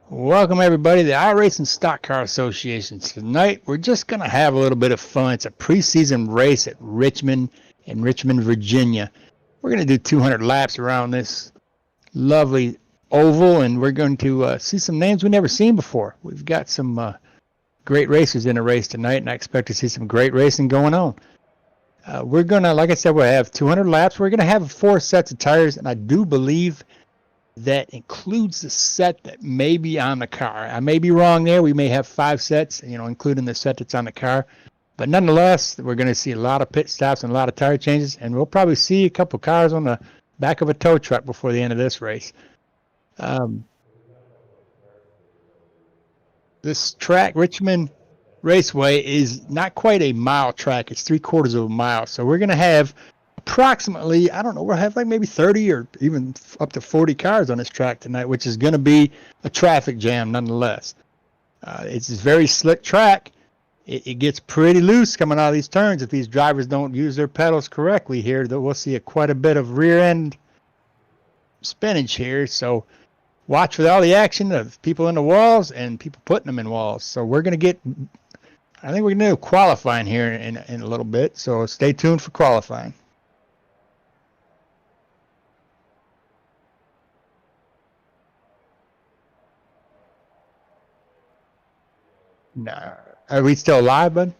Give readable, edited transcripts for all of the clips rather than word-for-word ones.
Welcome everybody to the iRacing Stock Car Association. Tonight we're just going to have a little bit of fun. It's a preseason race at Richmond in Richmond, Virginia. We're going to do 200 laps around this lovely oval, and we're going to see some names we've never seen before. We've got some great racers in the race tonight, and I expect to see some great racing going on. We're going to, like I said, we'll have 200 laps. We're going to have 4 sets of tires, and I do believe that includes the set that may be on the car. I may be wrong there. We may have 5 sets, including the set that's on the car. But nonetheless, we're going to see a lot of pit stops and a lot of tire changes, and we'll probably see a couple cars on the back of a tow truck before the end of this race. This track, Richmond Raceway, is not quite a mile track. It's 3/4 of a mile. So we're going to have approximately, I don't know, we'll have like maybe 30 or even up to 40 cars on this track tonight, which is going to be a traffic jam nonetheless. It's a very slick track. It gets pretty loose coming out of these turns. If these drivers don't use their pedals correctly here, we'll see quite a bit of rear end spinach here. So watch for all the action of people in the walls and people putting them in walls. So we're going to get, I think we're going to do qualifying here in a little bit. So stay tuned for qualifying. Nah. Are we still live, bud?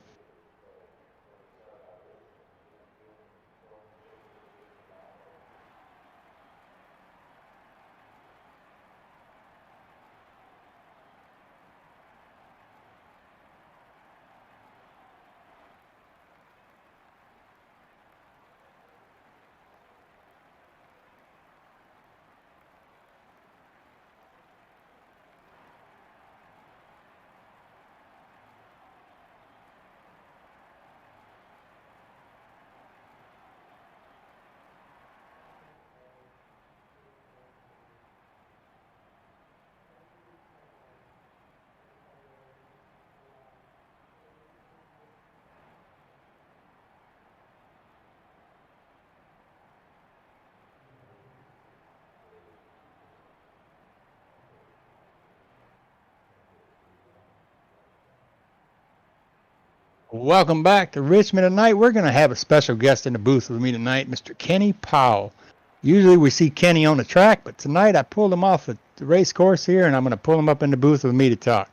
Welcome back to Richmond tonight. We're going to have a special guest in the booth with me tonight, Mr. Kenny Powell. Usually we see Kenny on the track, but tonight I pulled him off at the race course here, and I'm going to pull him up in the booth with me to talk.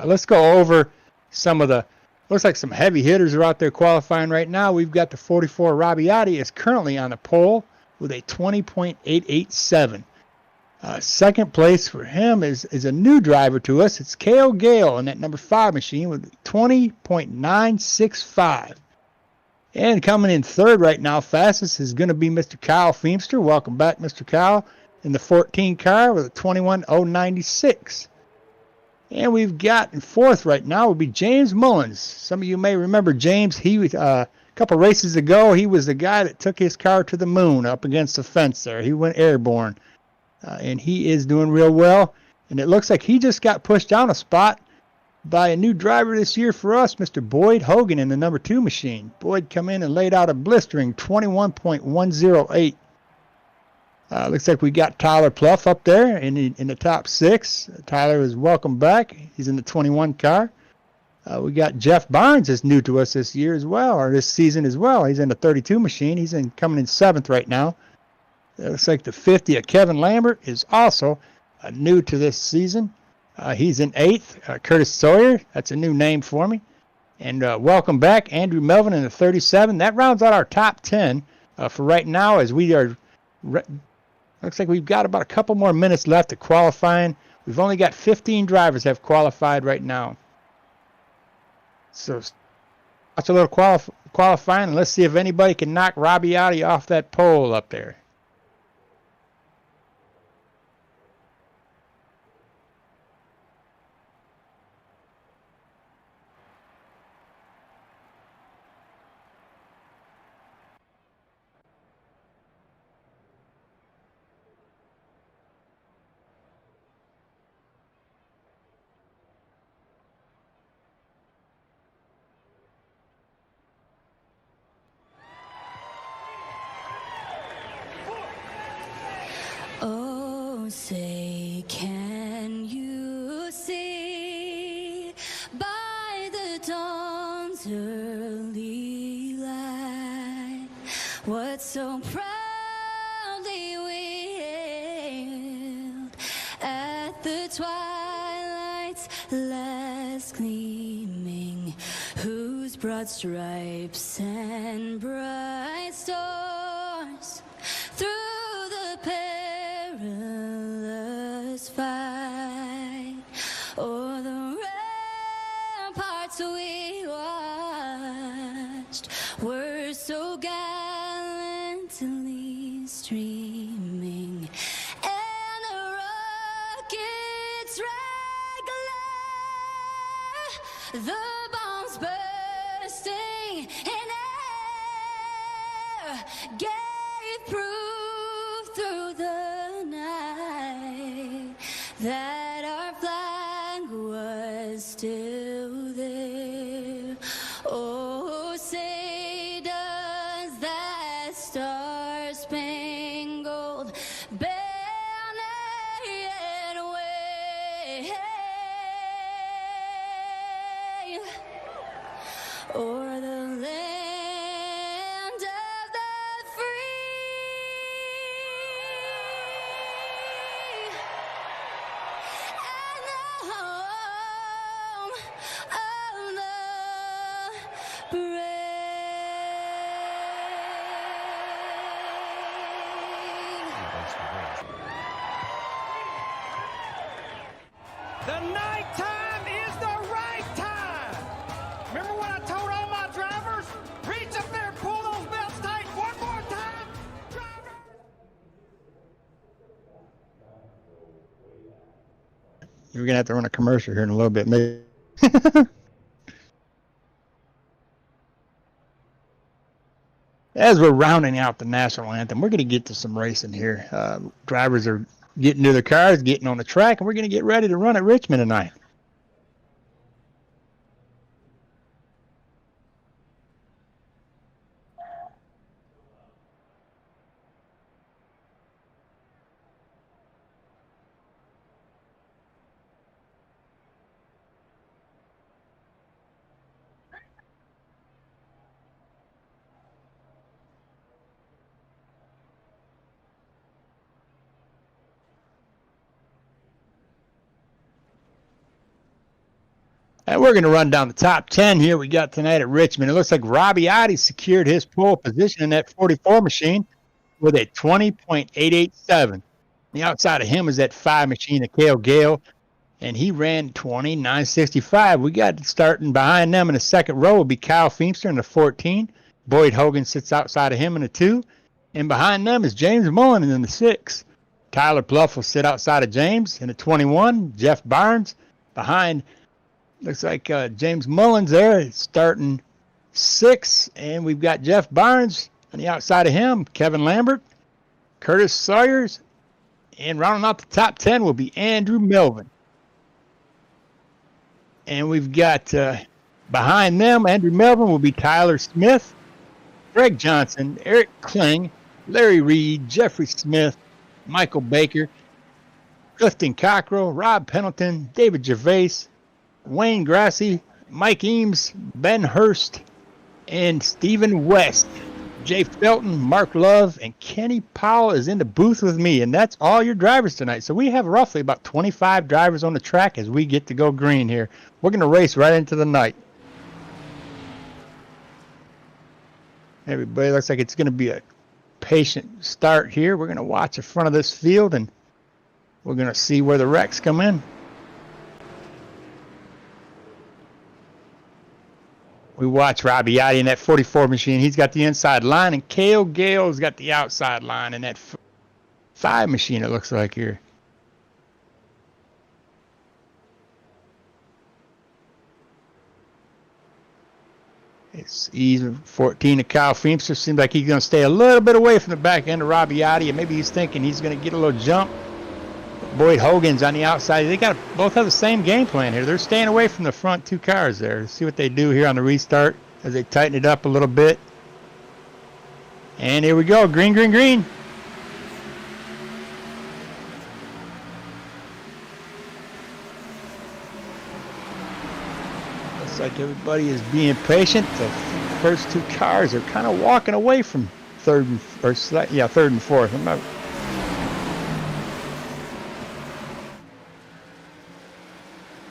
Let's go over some of the, looks like some heavy hitters are out there qualifying right now. We've got the 44 Rabiati is currently on the pole with a 20.887. Second place for him is a new driver to us. It's Cale Gale in that number 5 machine with 20.965. And coming in third right now, fastest is going to be Mr. Kyle Feemster. Welcome back, Mr. Kyle, in the 14 car with a 21.096. And we've got in fourth right now will be James Mullins. Some of you may remember James. He was a couple races ago. He was the guy that took his car to the moon up against the fence there. He went airborne. And he is doing real well. And it looks like he just got pushed down a spot by a new driver this year for us, Mr. Boyd Hogan in the number 2 machine. Boyd come in and laid out a blistering 21.108. Looks like we got Tyler Pluff up there in the top 6. Tyler is welcome back. He's in the 21 car. We got Jeff Barnes is new to us this year as well, or this season as well. He's in the 32 machine. He's coming in 7th right now. It looks like the 50 of Kevin Lambert is also new to this season. He's in 8th. Curtis Sawyer, that's a new name for me. And welcome back, Andrew Melvin in the 37. That rounds out our top 10 for right now, as we are, looks like we've got about a couple more minutes left to qualifying. We've only got 15 drivers have qualified right now. So watch a little qualifying, and let's see if anybody can knock Rabiati off that pole up there. early light, what so proudly we hailed at the twilight's last gleaming, whose broad stripes and bright stars through the perilous fight o'er the ramparts we watched were so gallantly streaming, and the rockets' red glare, the bombs bursting in air, gave proof through the night that our flag was still there. Oh, say does that star-spangled banner yet wave o'er the land of the free and the home of the The nighttime is the right time. Remember what I told all my drivers? Reach up there and pull those belts tight one more time. Driver! We're gonna have to run a commercial here in a little bit, maybe. As we're rounding out the national anthem, we're gonna get to some racing here. Drivers are getting to their cars, getting on the track, and we're gonna get ready to run at Richmond tonight. And we're going to run down the top 10 here we got tonight at Richmond. It looks like Robbie Oddie secured his pole position in that 44 machine with a 20.887. The outside of him is that 5 machine of Cale Gale, and he ran 29.65. We got starting behind them in the second row will be Kyle Feemster in the 14. Boyd Hogan sits outside of him in the 2. And behind them is James Mullen in the 6. Tyler Pluff will sit outside of James in the 21. Jeff Barnes behind. Looks like James Mullins there starting 6, and we've got Jeff Barnes on the outside of him, Kevin Lambert, Curtis Sawyers, and rounding out the top 10 will be Andrew Melvin. And we've got behind them, Andrew Melvin will be Tyler Smith, Greg Johnson, Eric Kling, Larry Reed, Jeffrey Smith, Michael Baker, Clifton Cockrell, Rob Pendleton, David Gervais, Wayne Grassi, Mike Eames, Ben Hurst, and Stephen West. Jay Felton, Mark Love, and Kenny Powell is in the booth with me, and that's all your drivers tonight. So we have roughly about 25 drivers on the track as we get to go green here. We're going to race right into the night. Everybody, looks like it's going to be a patient start here. We're going to watch the front of this field, and we're going to see where the wrecks come in. We watch Robbie Oddie in that 44 machine. He's got the inside line, and Cale Gale's got the outside line in that 5 machine, it looks like here. It's easy. 14 to Kyle Feemster. Seems like he's going to stay a little bit away from the back end of Robbie Oddie, and maybe he's thinking he's going to get a little jump. Boyd Hogan's on the outside. They both have the same game plan here. They're staying away from the front 2 cars there. Let's see what they do here on the restart as they tighten it up a little bit. And here we go. Green, green, green. Looks like everybody is being patient. The first two cars are kind of walking away from third and fourth.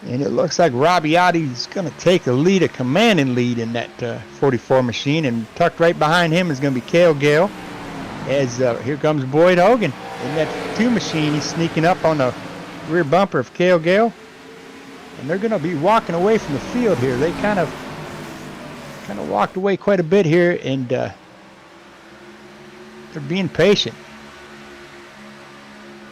And it looks like Robiati's going to take a lead, a commanding lead in that 44 machine. And tucked right behind him is going to be Cale Gale. As here comes Boyd Hogan in that 2 machine. He's sneaking up on the rear bumper of Cale Gale. And they're going to be walking away from the field here. They kind of walked away quite a bit here, and they're being patient.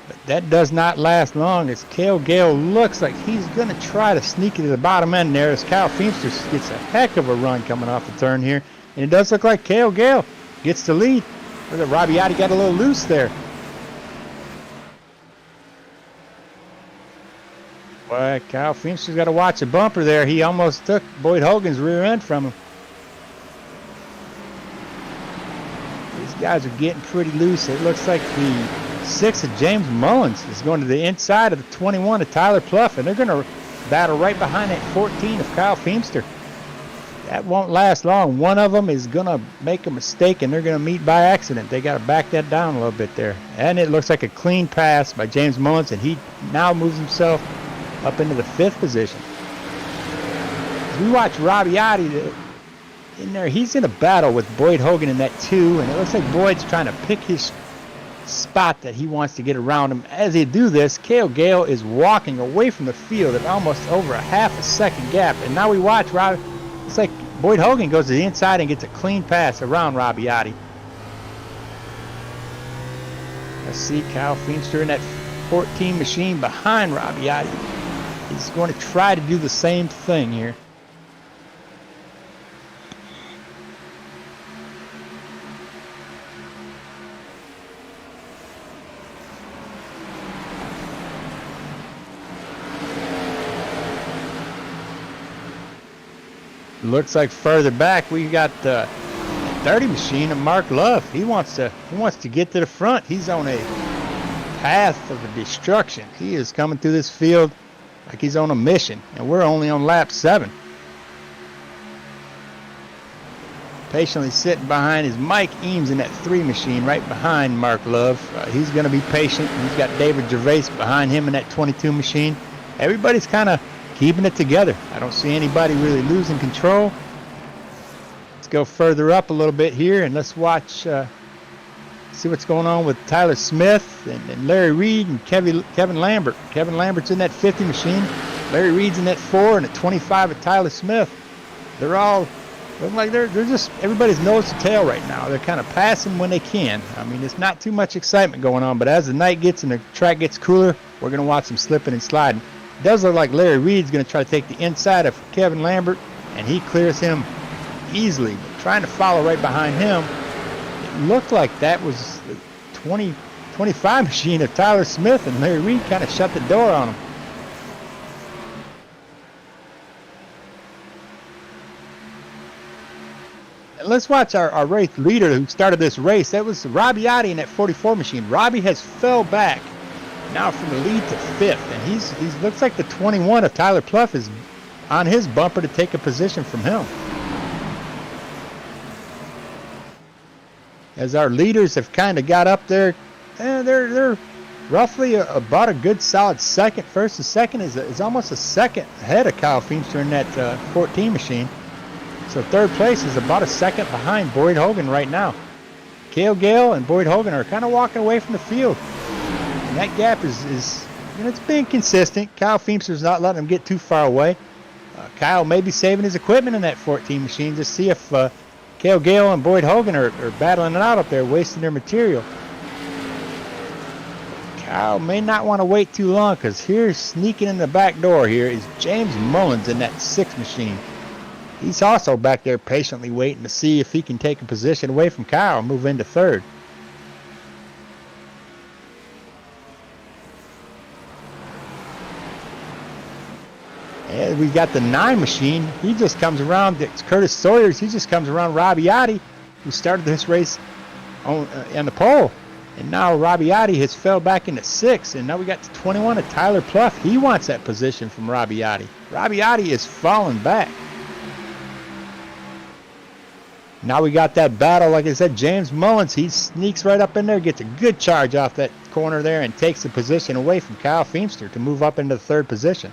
But that does not last long, as Cale Gale looks like he's going to try to sneak into the bottom end there, as Kyle Feemster gets a heck of a run coming off the turn here. And it does look like Cale Gale gets the lead. Look at Robiati got a little loose there. Boy, Kyle Feemster's got to watch a bumper there. He almost took Boyd Hogan's rear end from him. These guys are getting pretty loose. It looks like the 6 of James Mullins is going to the inside of the 21 of Tyler Pluff, and they're going to battle right behind that 14 of Kyle Feemster. That won't last long. One of them is going to make a mistake, and they're going to meet by accident. They got to back that down a little bit there. And it looks like a clean pass by James Mullins, and he now moves himself up into the 5th position. As we watch Robiati in there, he's in a battle with Boyd Hogan in that 2, and it looks like Boyd's trying to pick his spot that he wants to get around him. As they do this, Cale Gale is walking away from the field at almost over a half a second gap, and now we watch Rob. It's like Boyd Hogan goes to the inside and gets a clean pass around Robiati. Let's see Kyle Feemster in that 14 machine behind Robiati. He's going to try to do the same thing here. Looks like further back we got the 30 machine of Mark Love. He wants to get to the front. He's on a path of destruction. He is coming through this field like he's on a mission, and we're only on lap 7. Patiently sitting behind is Mike Eames in that 3 machine right behind Mark Love. He's going to be patient. He's got David Gervais behind him in that 22 machine. Everybody's kind of keeping it together. I don't see anybody really losing control. Let's go further up a little bit here, and let's watch, see what's going on with Tyler Smith and Larry Reed and Kevin Lambert. Kevin Lambert's in that 50 machine. Larry Reed's in that 4, and the 25 of Tyler Smith. They're all looking like they're just everybody's nose to tail right now. They're kind of passing when they can. I mean, it's not too much excitement going on, but as the night gets and the track gets cooler, we're going to watch them slipping and sliding. It does look like Larry Reed's going to try to take the inside of Kevin Lambert, and he clears him easily. But trying to follow right behind him, it looked like that was the 25 machine of Tyler Smith, and Larry Reed kind of shut the door on him. And let's watch our race leader who started this race. That was Robiati in that 44 machine. Robbie has fell back now from the lead to 5th, and he's looks like the 21 of Tyler Pluff is on his bumper to take a position from him. As our leaders have kind of got up there, they're roughly about a good solid second. First and second is almost a second ahead of Kyle Feemster in that 14 machine. So 3rd place is about a second behind Boyd Hogan right now. Cale Gale and Boyd Hogan are kind of walking away from the field. And that gap is it's being consistent. Kyle Feemster's not letting him get too far away. Kyle may be saving his equipment in that 14 machine to see if Cale Gale and Boyd Hogan are battling it out up there, wasting their material. Kyle may not want to wait too long, because here, sneaking in the back door here, is James Mullins in that 6 machine. He's also back there patiently waiting to see if he can take a position away from Kyle and move into 3rd. And we got the 9 machine. He just comes around. It's Curtis Sawyers. He just comes around Robiati, who started this race on the pole. And now Robiati has fell back into 6. And now we got the 21 of Tyler Pluff. He wants that position from Robiati. Robiati is falling back. Now we got that battle. Like I said, James Mullins, he sneaks right up in there, gets a good charge off that corner there, and takes the position away from Kyle Feimster to move up into the third position.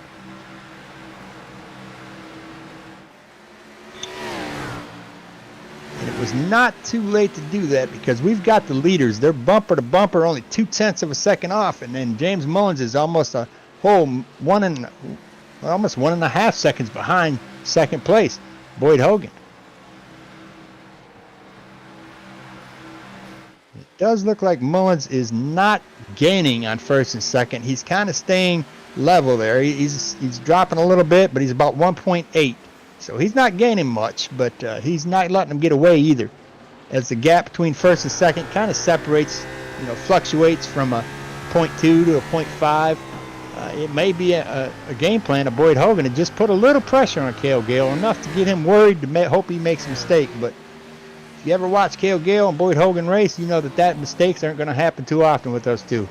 And it was not too late to do that because we've got the leaders. They're bumper to bumper, only 0.2 of a second off, and then James Mullins is almost a whole almost 1.5 seconds behind second place, Boyd Hogan. It does look like Mullins is not gaining on first and second. He's kind of staying level there. He's dropping a little bit, but he's about 1.8. So he's not gaining much, but he's not letting him get away either. As the gap between first and second kind of separates, fluctuates from a 0.2 to a 0.5. It may be a game plan of Boyd Hogan to just put a little pressure on Cale Gale, enough to get him worried to hope he makes a mistake. But if you ever watch Cale Gale and Boyd Hogan race, you know that mistakes aren't going to happen too often with those two.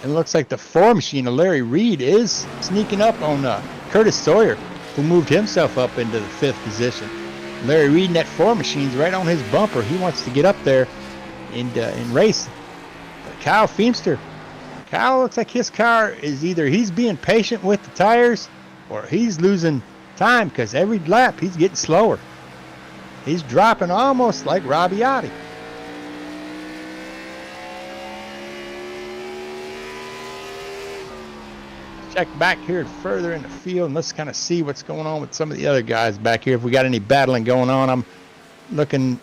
And it looks like the 4 machine of Larry Reed is sneaking up on Curtis Sawyer, who moved himself up into the 5th position. Larry Reed in that 4 machine's right on his bumper. He wants to get up there and race. But Kyle Feimster, Kyle looks like his car is either he's being patient with the tires or he's losing time, because every lap he's getting slower. He's dropping almost like Robbie Otti. Check back here further in the field and let's kind of see what's going on with some of the other guys back here. If we got any battling going on, I'm looking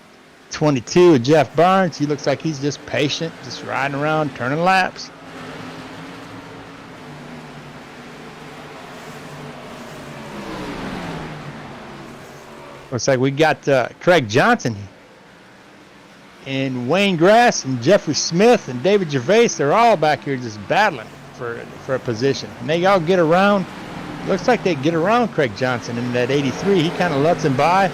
22 of Jeff Barnes. He looks like he's just patient, just riding around, turning laps. Looks like we got Craig Johnson and Wayne Grass and Jeffrey Smith and David Gervais. They're all back here just battling for a position, and they all get around. Looks like they get around Craig Johnson in that 83. He kind of lets him by.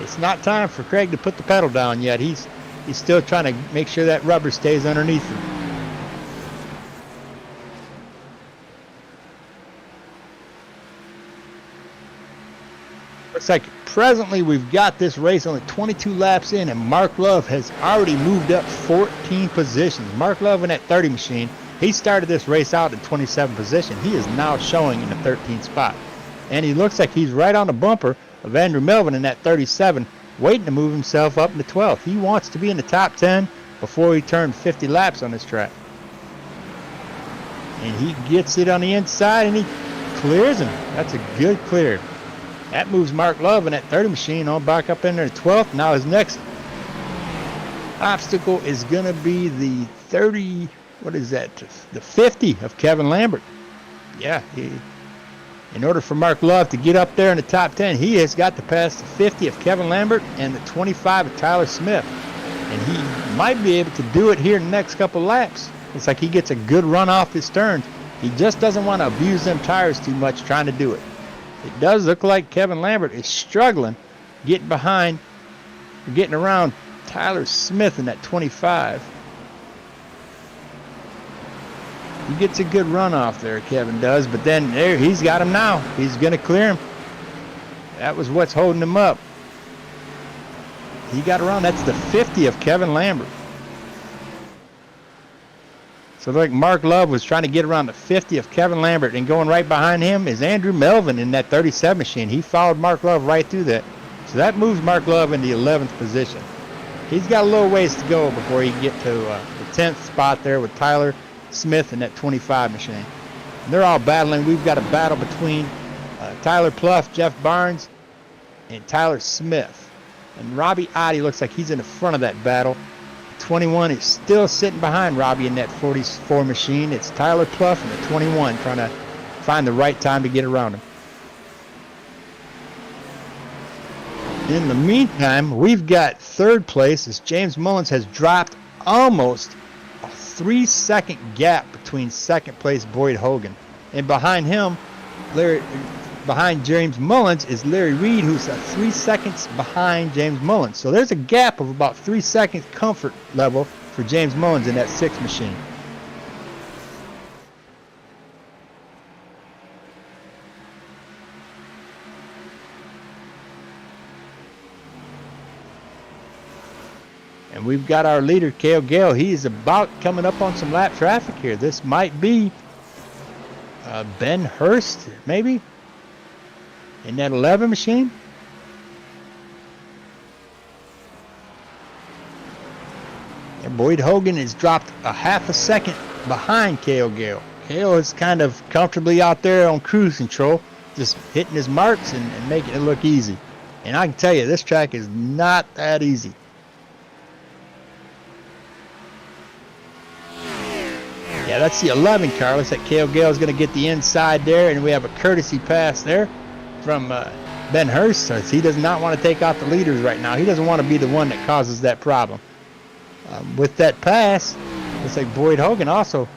It's not time for Craig to put the pedal down yet. He's still trying to make sure that rubber stays underneath him. Looks like presently we've got this race only 22 laps in, and Mark Love has already moved up 14 positions. Mark Love in that 30 machine, he started this race out in 27th position. He is now showing in the 13th spot. And he looks like he's right on the bumper of Andrew Melvin in that 37, waiting to move himself up into 12th. He wants to be in the top 10 before he turns 50 laps on this track. And he gets it on the inside and he clears him. That's a good clear. That moves Mark Love in that 30 machine on back up in there to 12th. Now his next obstacle is going to be the 30... What is that? The 50 of Kevin Lambert. Yeah, in order for Mark Love to get up there in the top 10, he has got to pass the 50 of Kevin Lambert and the 25 of Tyler Smith. And he might be able to do it here in the next couple laps. It's like he gets a good run off his turns. He just doesn't want to abuse them tires too much trying to do it. It does look like Kevin Lambert is struggling getting around Tyler Smith in that 25. He gets a good run off there, Kevin does, but then there he's got him now. He's going to clear him. That was what's holding him up. He got around. That's the 50 of Kevin Lambert. So like Mark Love was trying to get around the 50 of Kevin Lambert, and going right behind him is Andrew Melvin in that 37 machine. He followed Mark Love right through that. So that moves Mark Love in the 11th position. He's got a little ways to go before he can get to the 10th spot there with Tyler Smith in that 25 machine. And they're all battling. We've got a battle between Tyler Pluff, Jeff Barnes, and Tyler Smith. And Robbie Otti looks like he's in the front of that battle. 21 is still sitting behind Robbie in that 44 machine. It's Tyler Pluff and the 21 trying to find the right time to get around him. In the meantime, we've got third place as James Mullins has dropped almost a 3-second gap between second place Boyd Hogan. And behind him, behind James Mullins is Larry Reed, who's 3 seconds behind James Mullins. So there's a gap of about 3 seconds comfort level for James Mullins in that 6 machine. And we've got our leader, Cale Gale. He is about coming up on some lap traffic here. This might be Ben Hurst, maybe, in that 11 machine. And Boyd Hogan has dropped a half a second behind Cale Gale. Cale is kind of comfortably out there on cruise control, just hitting his marks and making it look easy. And I can tell you, this track is not that easy. Yeah, that's the 11 car. Looks like Cale Gale is going to get the inside there, and we have a courtesy pass there from Ben Hurst. So he does not want to take out the leaders right now. He doesn't want to be the one that causes that problem. With that pass, looks like Boyd Hogan also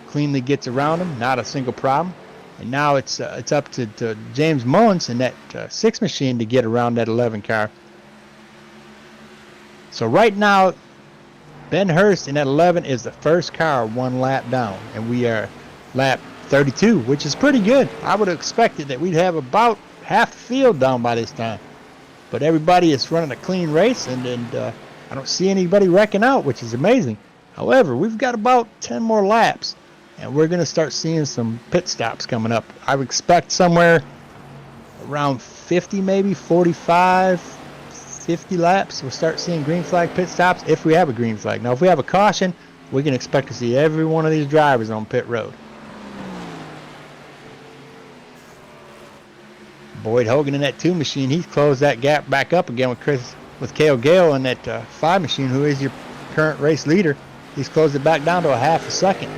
cleanly gets around him, not a single problem. And now it's up to James Mullins in that 6 machine to get around that 11 car. So right now, Ben Hurst in that 11 is the first car 1 lap down, and we are lap 32, which is pretty good. I would have expected that we'd have about half the field down by this time, but everybody is running a clean race, and I don't see anybody wrecking out, which is amazing. However, we've got about 10 more laps, and we're going to start seeing some pit stops coming up. I would expect somewhere around 50, maybe 45, 50 laps. We'll start seeing green flag pit stops if we have a green flag. Now, if we have a caution, we can expect to see every one of these drivers on pit road. Boyd Hogan in that 2 machine, he's closed that gap back up again with Cale Gale in that 5 machine, who is your current race leader. He's closed it back down to a half a second.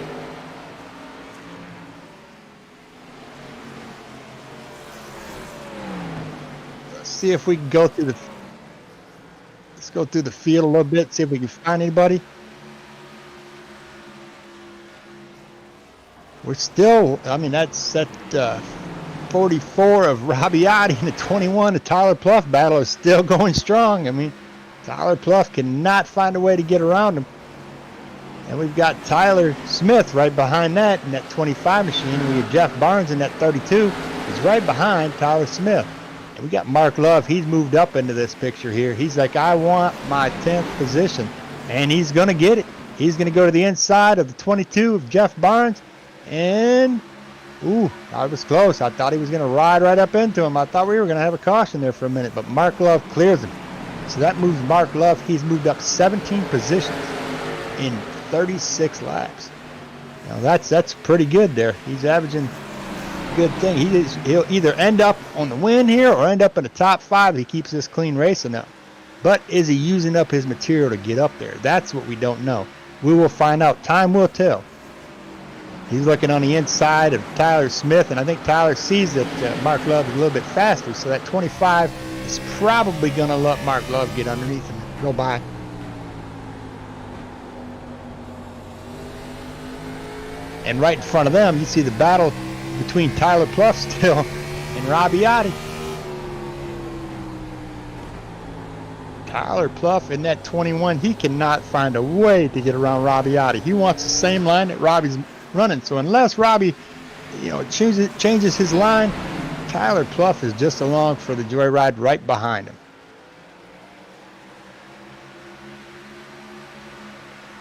Let's see if we can go through the field a little bit, see if we can find anybody. We're still, I mean, that's that 44 of Robbie Oddie and the 21 of Tyler Pluff battle is still going strong. I mean, Tyler Pluff cannot find a way to get around him. And we've got Tyler Smith right behind that in that 25 machine. We have Jeff Barnes in that 32. He's right behind Tyler Smith. And we got Mark Love. He's moved up into this picture here. He's like, I want my 10th position. And he's going to get it. He's going to go to the inside of the 22 of Jeff Barnes. And, ooh, I was close. I thought he was going to ride right up into him. I thought we were going to have a caution there for a minute. But Mark Love clears him. So that moves Mark Love. He's moved up 17 positions in 36 laps. Now that's pretty good there. He's averaging a good thing. He'll either end up on the win here or end up in the top 5 if he keeps this clean racing up. But is he using up his material to get up there? That's what we don't know. We will find out. Time will tell. He's looking on the inside of Tyler Smith, and I think Tyler sees that Mark Love is a little bit faster, so that 25 is probably going to let Mark Love get underneath him and go by. And right in front of them, you see the battle between Tyler Pluff still and Robbie Oddie. Tyler Pluff in that 21, he cannot find a way to get around Robbie Oddie. He wants the same line that Robbie's running. So unless Robbie, changes his line, Tyler Pluff is just along for the joyride right behind him.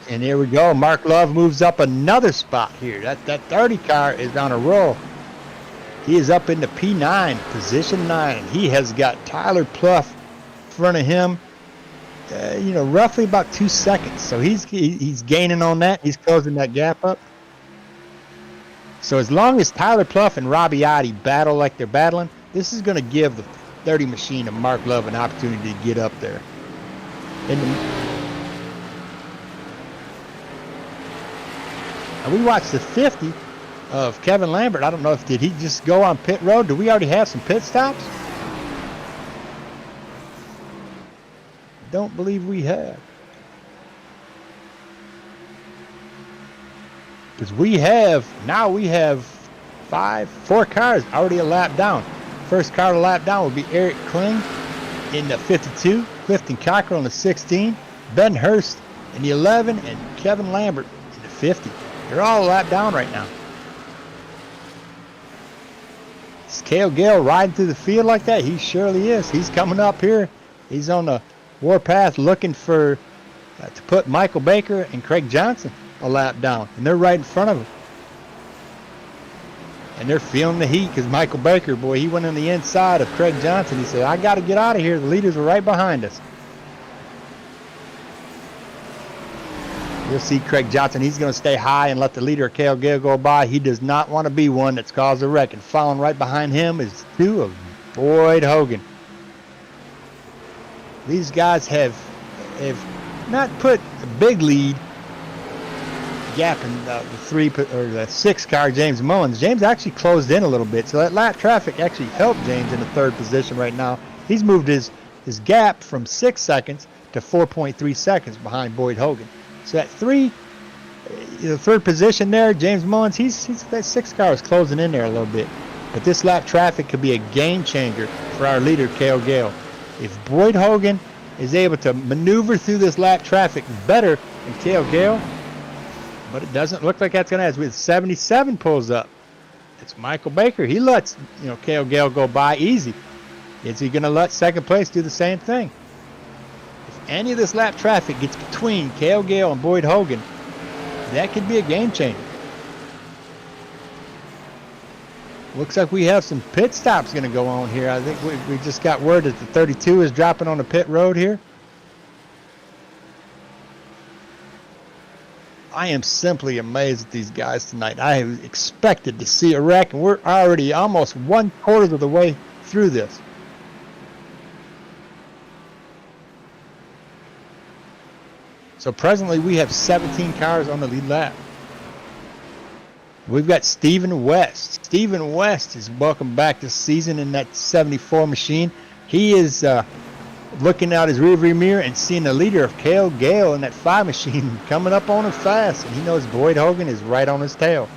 And here we go. Mark Love moves up another spot here. That 30 car is on a roll. He is up into P9, position 9. He has got Tyler Pluff in front of him, roughly about 2 seconds. So he's gaining on that. He's closing that gap up. So as long as Tyler Pluff and Robbie Oddie battle like they're battling, this is going to give the 30 machine of Mark Love an opportunity to get up there. And we watched the 50 of Kevin Lambert. I don't know did he just go on pit road? Do we already have some pit stops? Don't believe we have. Because we have 4 cars already a lap down. First car to lap down will be Eric Kling in the 52, Clifton Cockrell in the 16, Ben Hurst in the 11 and Kevin Lambert in the 50. They're all a lap down right now. Is Cale Gale riding through the field like that? He surely is. He's coming up here. He's on the warpath looking for to put Michael Baker and Craig Johnson a lap down, and they're right in front of him. And they're feeling the heat because Michael Baker, boy, he went on the inside of Craig Johnson. He said, I got to get out of here. The leaders are right behind us. You'll see Craig Johnson. He's going to stay high and let the leader, Cale Gale, go by. He does not want to be one that's caused a wreck. And following right behind him is two of Boyd Hogan. These guys have not put a big lead gap in the 6 car, James Mullins. James actually closed in a little bit, so that lap traffic actually helped James in the 3rd position right now. He's moved his gap from 6 seconds to 4.3 seconds behind Boyd Hogan. So that 3rd position there, James Mullins, that 6 car is closing in there a little bit. But this lap traffic could be a game changer for our leader, Cale Gale. If Boyd Hogan is able to maneuver through this lap traffic better than Cale Gale, but it doesn't look like that's going to happen. With 77 pulls up, it's Michael Baker. He lets Cale Gale go by easy. Is he going to let 2nd place do the same thing? If any of this lap traffic gets between Cale Gale and Boyd Hogan, that could be a game changer. Looks like we have some pit stops going to go on here. I think we just got word that the 32 is dropping on the pit road here. I am simply amazed at these guys tonight. I have expected to see a wreck, and we're already almost 1/4 of the way through this. So presently we have 17 cars on the lead lap. We've got Stephen West. Stephen West is welcome back this season in that 74 machine. He is looking out his rearview mirror and seeing the leader of Cale Gale in that 5 machine coming up on him fast, and he knows Boyd Hogan is right on his tail.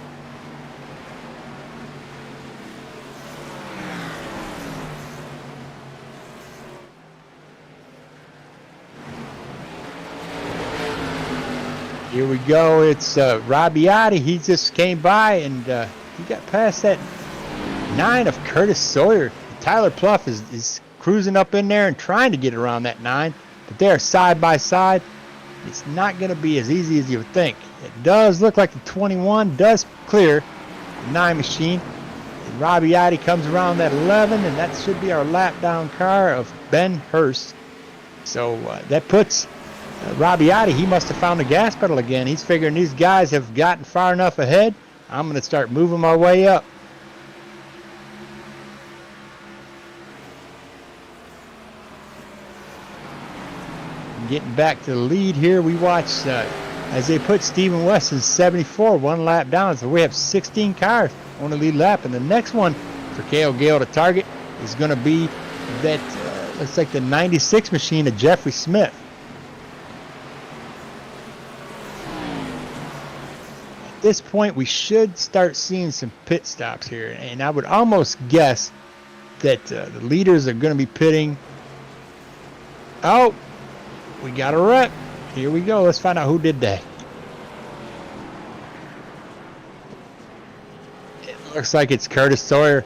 Here we go. It's Rabbiati. He just came by and he got past that 9 of Curtis Sawyer. Tyler Pluff is cruising up in there and trying to get around that 9, but they're side by side. It's not going to be as easy as you would think. It does look like the 21 does clear the 9 machine. And Rabbiati comes around that 11, and that should be our lap down car of Ben Hurst. So that puts Rabbiati, he must have found the gas pedal again. He's figuring these guys have gotten far enough ahead. I'm going to start moving my way up. Getting back to the lead here, we watch as they put Stephen West in 74, 1 lap down. So we have 16 cars on the lead lap, and the next one for Cale Gale to target is going to be that looks like the 96 machine of Jeffrey Smith. At this point, we should start seeing some pit stops here, and I would almost guess that the leaders are going to be pitting. Oh, we got a wreck. Here we go. Let's find out who did that. It looks like it's Curtis Sawyer.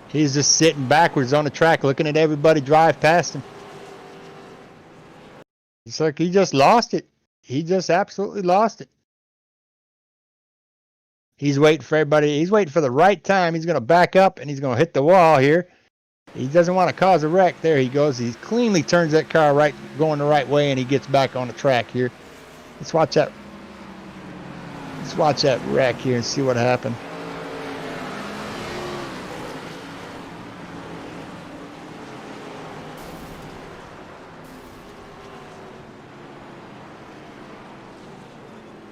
He's just sitting backwards on the track looking at everybody drive past him. It's like he just lost it. He just absolutely lost it. He's waiting for everybody. He's waiting for the right time. He's going to back up and he's going to hit the wall here. He doesn't want to cause a wreck. There he goes. He cleanly turns that car right, going the right way, and he gets back on the track here. Let's watch that. Let's watch that wreck here and see what happened.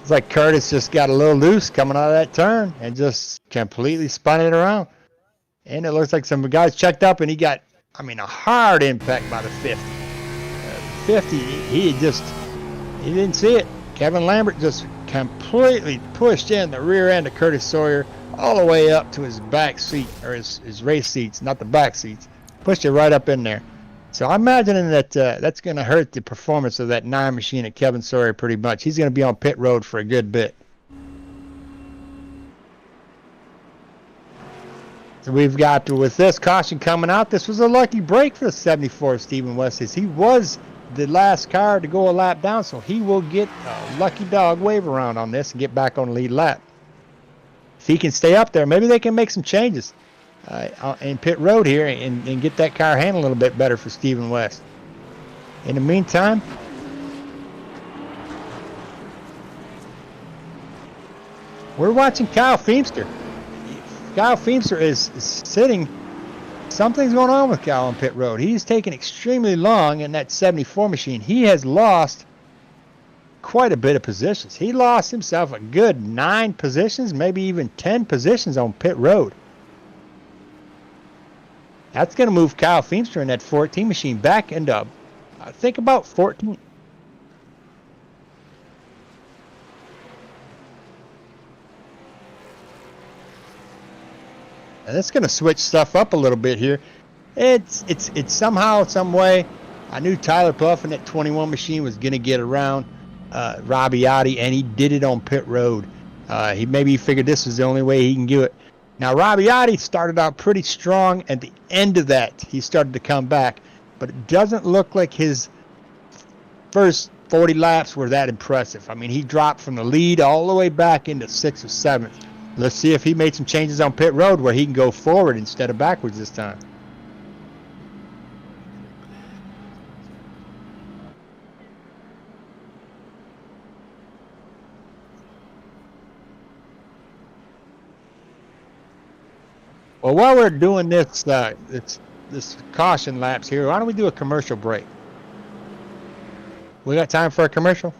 It's like Curtis just got a little loose coming out of that turn and just completely spun it around. And it looks like some guys checked up, and he got, a hard impact by the 50. 50, he didn't see it. Kevin Lambert just completely pushed in the rear end of Curtis Sawyer all the way up to his back seat, or his race seats, not the back seats. Pushed it right up in there. So I'm imagining that that's going to hurt the performance of that 9 machine at Kevin Sawyer pretty much. He's going to be on pit road for a good bit. So we've got, with this caution coming out, this was a lucky break for the 74 Stephen West. He was the last car to go a lap down, so he will get a lucky dog wave around on this and get back on the lead lap. If he can stay up there, maybe they can make some changes in pit road here and get that car handled a little bit better for Stephen West. In the meantime, we're watching Kyle Feemster. Kyle Feemster is sitting. Something's going on with Kyle on pit road. He's taken extremely long in that 74 machine. He has lost quite a bit of positions. He lost himself a good 9 positions, maybe even 10 positions on pit road. That's going to move Kyle Feemster in that 14 machine back into, I think, about 14. And it's going to switch stuff up a little bit here. It's somehow, some way, I knew Tyler Pluff in that 21 machine was going to get around Robbie Ottey, and he did it on pit road. He figured this was the only way he can do it. Now, Robbie Ottey started out pretty strong. At the end of that, he started to come back. But it doesn't look like his first 40 laps were that impressive. I mean, he dropped from the lead all the way back into 6th or 7th. Let's see if he made some changes on pit road where he can go forward instead of backwards this time. Well, while we're doing this caution laps here, why don't we do a commercial break? We got time for a commercial?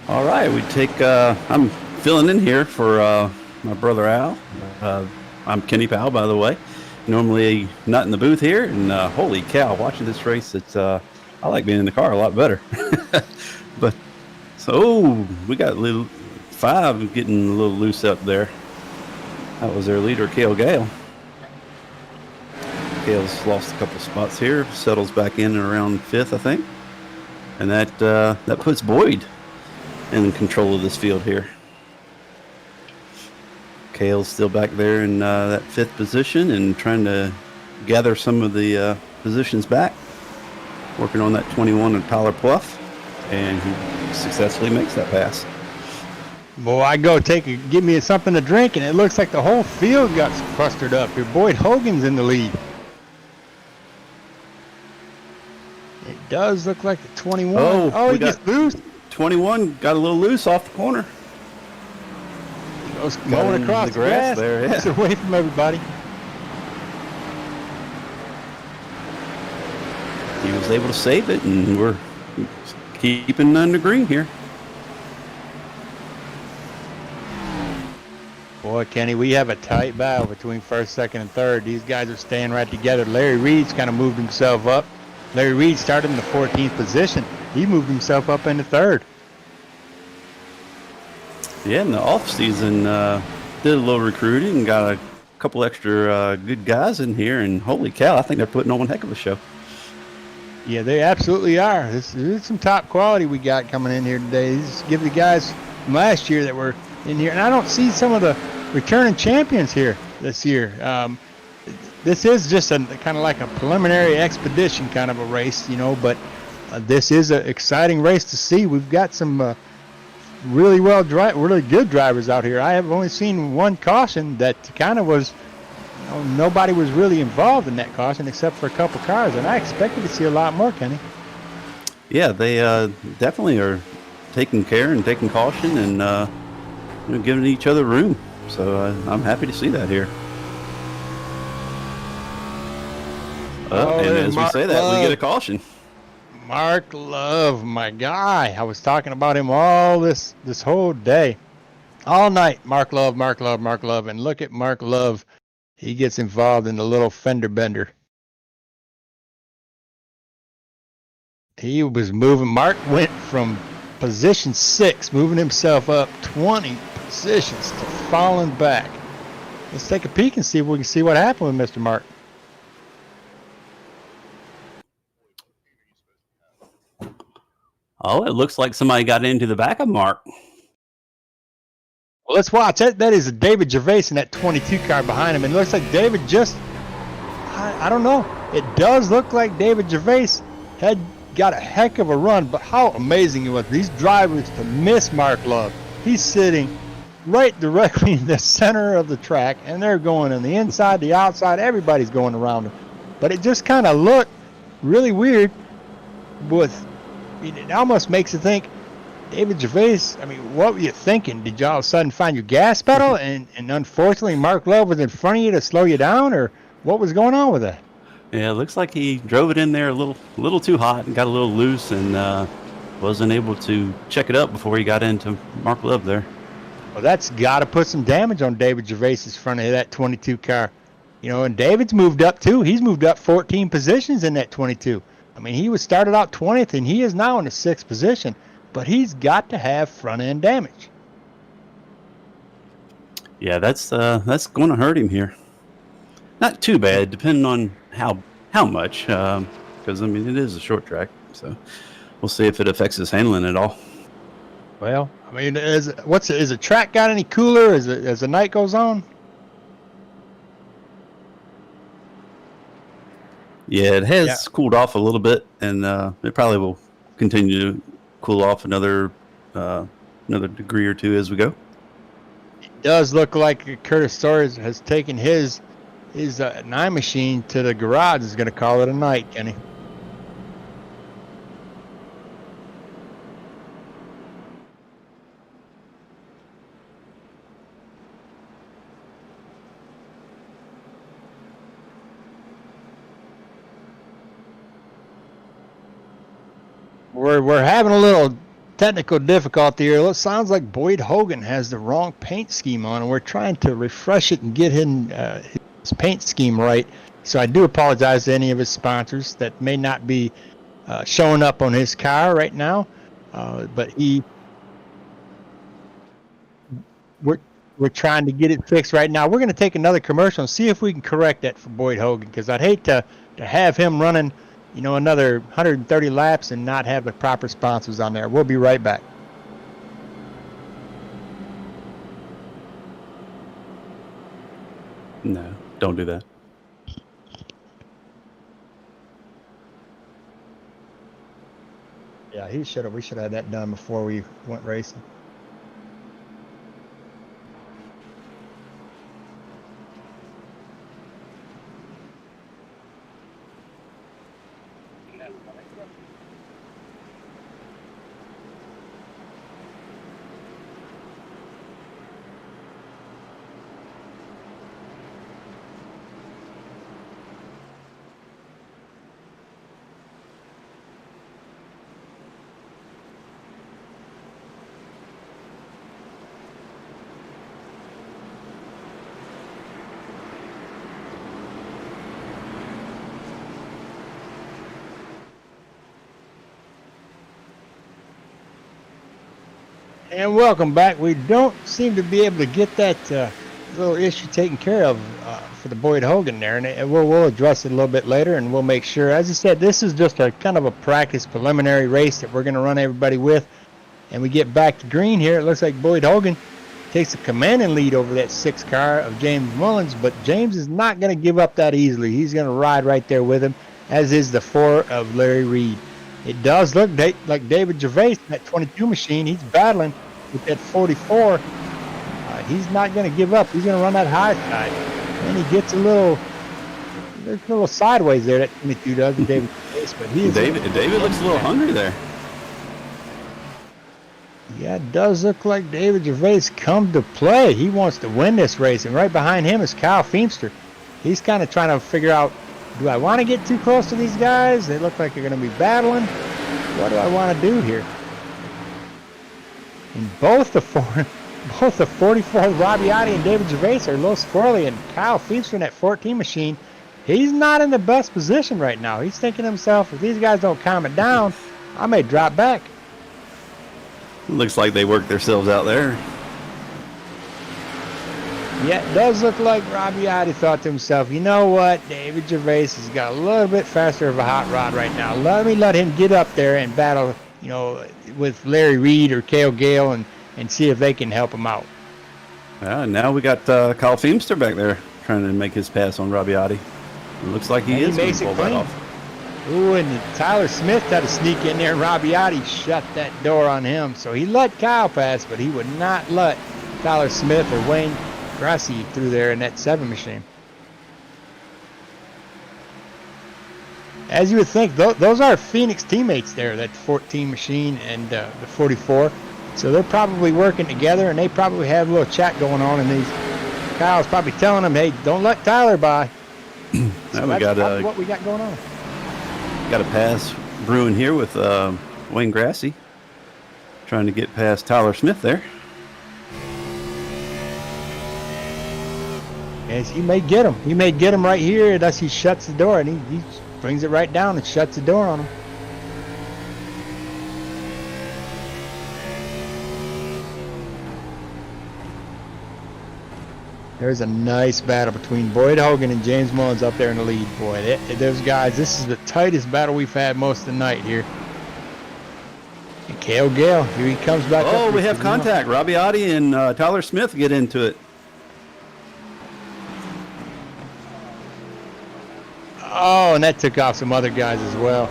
All right, we take, I'm filling in here for my brother Al. I'm Kenny Powell, by the way. Normally not in the booth here, and holy cow, watching this race, I like being in the car a lot better. But, so, we got little 5 getting a little loose up there. That was their leader, Cale Gale. Cale's lost a couple spots here, settles back in around 5th, I think. And that puts Boyd in control of this field here. Cale's still back there in that 5th position and trying to gather some of the positions back. Working on that 21 of Tyler Pluff, and he successfully makes that pass. Boy, I go give me something to drink, and it looks like the whole field got clustered up here. Boyd Hogan's in the lead. It does look like the 21. Oh, he gets loose. 21 got a little loose off the corner. Goes going across the grass there, yeah. Gets away from everybody. He was able to save it, and we're keeping under green here. Boy, Boy, Kenny, we have a tight battle between first, second, and third. These guys are staying right together. Larry Reed's kind of moved himself up. Larry Reed started in the 14th position. He moved himself up into third. Yeah, in the off season, did a little recruiting and got a couple extra good guys in here. And holy cow, I think they're putting on one heck of a show. Yeah, they absolutely are. This is some top quality we got coming in here today. Just give the guys from last year that were in here, and I don't see some of the returning champions here this year. This is just a kind of like a preliminary expedition kind of a race, you know, but this is an exciting race to see. We've got some really good drivers out here. I have only seen one caution that kind of was, you know, nobody was really involved in that caution except for a couple cars, and I expected to see a lot more, Kenny. Yeah, they definitely are taking care and taking caution and you know, giving each other room. So I'm happy to see that here. And as we say that, we get a caution. Mark Love, my guy. I was talking about him all this whole day, all night. Mark Love, Mark Love, Mark Love. And look at Mark Love. He gets involved in the little fender bender. He was moving. Mark went from position 6, moving himself up 20 positions to falling back. Let's take a peek and see if we can see what happened with Mr. Mark. Oh, it looks like somebody got into the back of Mark. Well, let's watch. That is a David Gervais in that 22 car behind him. And it looks like David just, I don't know. It does look like David Gervais had got a heck of a run, but how amazing it was. These drivers to miss Mark Love. He's sitting right directly in the center of the track, and they're going on the inside, the outside. Everybody's going around him. But it just kind of looked really weird with, it almost makes you think, David Gervais, I mean, what were you thinking? Did you all of a sudden find your gas pedal and unfortunately Mark Love was in front of you to slow you down, or what was going on with that? Yeah, it looks like he drove it in there a little too hot and got a little loose and wasn't able to check it up before he got into Mark Love there. Well, that's got to put some damage on David Gervais's front of that 22 car. You know, and David's moved up too. He's moved up 14 positions in that 22. I mean, he was started out 20th, and he is now in the 6th position. But he's got to have front end damage. Yeah, that's going to hurt him here. Not too bad, depending on how much, because I mean it is a short track, so we'll see if it affects his handling at all. Well, I mean, is the track got any cooler as the night goes on? Yeah, it has cooled off a little bit, and it probably will continue to cool off another degree or two as we go. It does look like Curtis Sawyer has taken his 9 machine to the garage. Is going to call it a night, Kenny. We're having a little technical difficulty here. It sounds like Boyd Hogan has the wrong paint scheme on, and we're trying to refresh it and get his paint scheme right. So I do apologize to any of his sponsors that may not be showing up on his car right now. But we're trying to get it fixed right now. We're going to take another commercial and see if we can correct that for Boyd Hogan, because I'd hate to have him running, you know, another 130 laps and not have the proper sponsors on there. We'll be right back. No, don't do that. Yeah, we should have had that done before we went racing. And welcome back. We don't seem to be able to get that little issue taken care of for the Boyd Hogan there, and we'll address it a little bit later, and we'll make sure. As I said, this is just a kind of a practice preliminary race that we're going to run everybody with, and we get back to green here. It looks like Boyd Hogan takes a commanding lead over that 6 car of James Mullins, but James is not going to give up that easily. He's going to ride right there with him, as is the 4 of Larry Reed. It does look like David Gervais, that 22 machine. He's battling with that 44. He's not going to give up. He's going to run that high side. And he gets a little sideways there, that 22 does, David Gervais. But David looks a little hungry there. Yeah, it does look like David Gervais come to play. He wants to win this race. And right behind him is Kyle Feemster. He's kind of trying to figure out, do I want to get too close to these guys? They look like they're going to be battling. What do I want to do here? And both the 44 Rabiati and David Gervais are a little squirrely, and Kyle Feemster in that 14 machine, he's not in the best position right now. He's thinking to himself, if these guys don't calm it down, I may drop back. Looks like they worked themselves out there. Yeah, it does look like Rabiati thought to himself, you know what, David Gervais has got a little bit faster of a hot rod right now. Let me let him get up there and battle, with Larry Reed or Cale Gale and see if they can help him out. Now we got Kyle Feemster back there trying to make his pass on Rabiati. It looks like he is going to pull that off. Ooh, and Tyler Smith had to sneak in there, and Rabiati shut that door on him. So he let Kyle pass, but he would not let Tyler Smith or Wayne Grassi through there in that 7 machine. As you would think, those are Phoenix teammates there, that 14 machine and the 44. So they're probably working together, and they probably have a little chat going on. And Kyle's probably telling them, hey, don't let Tyler by. So now that's what we got going on. Got a pass brewing here with Wayne Grassi trying to get past Tyler Smith there. Yes, he may get him. He may get him right here unless he shuts the door, and he brings it right down and shuts the door on him. There's a nice battle between Boyd Hogan and James Mullins up there in the lead. Boy, those guys, this is the tightest battle we've had most of the night here. And Cale Gale, here he comes back up. Oh, we have contact. Rabiati and Tyler Smith get into it. Oh, and that took off some other guys as well.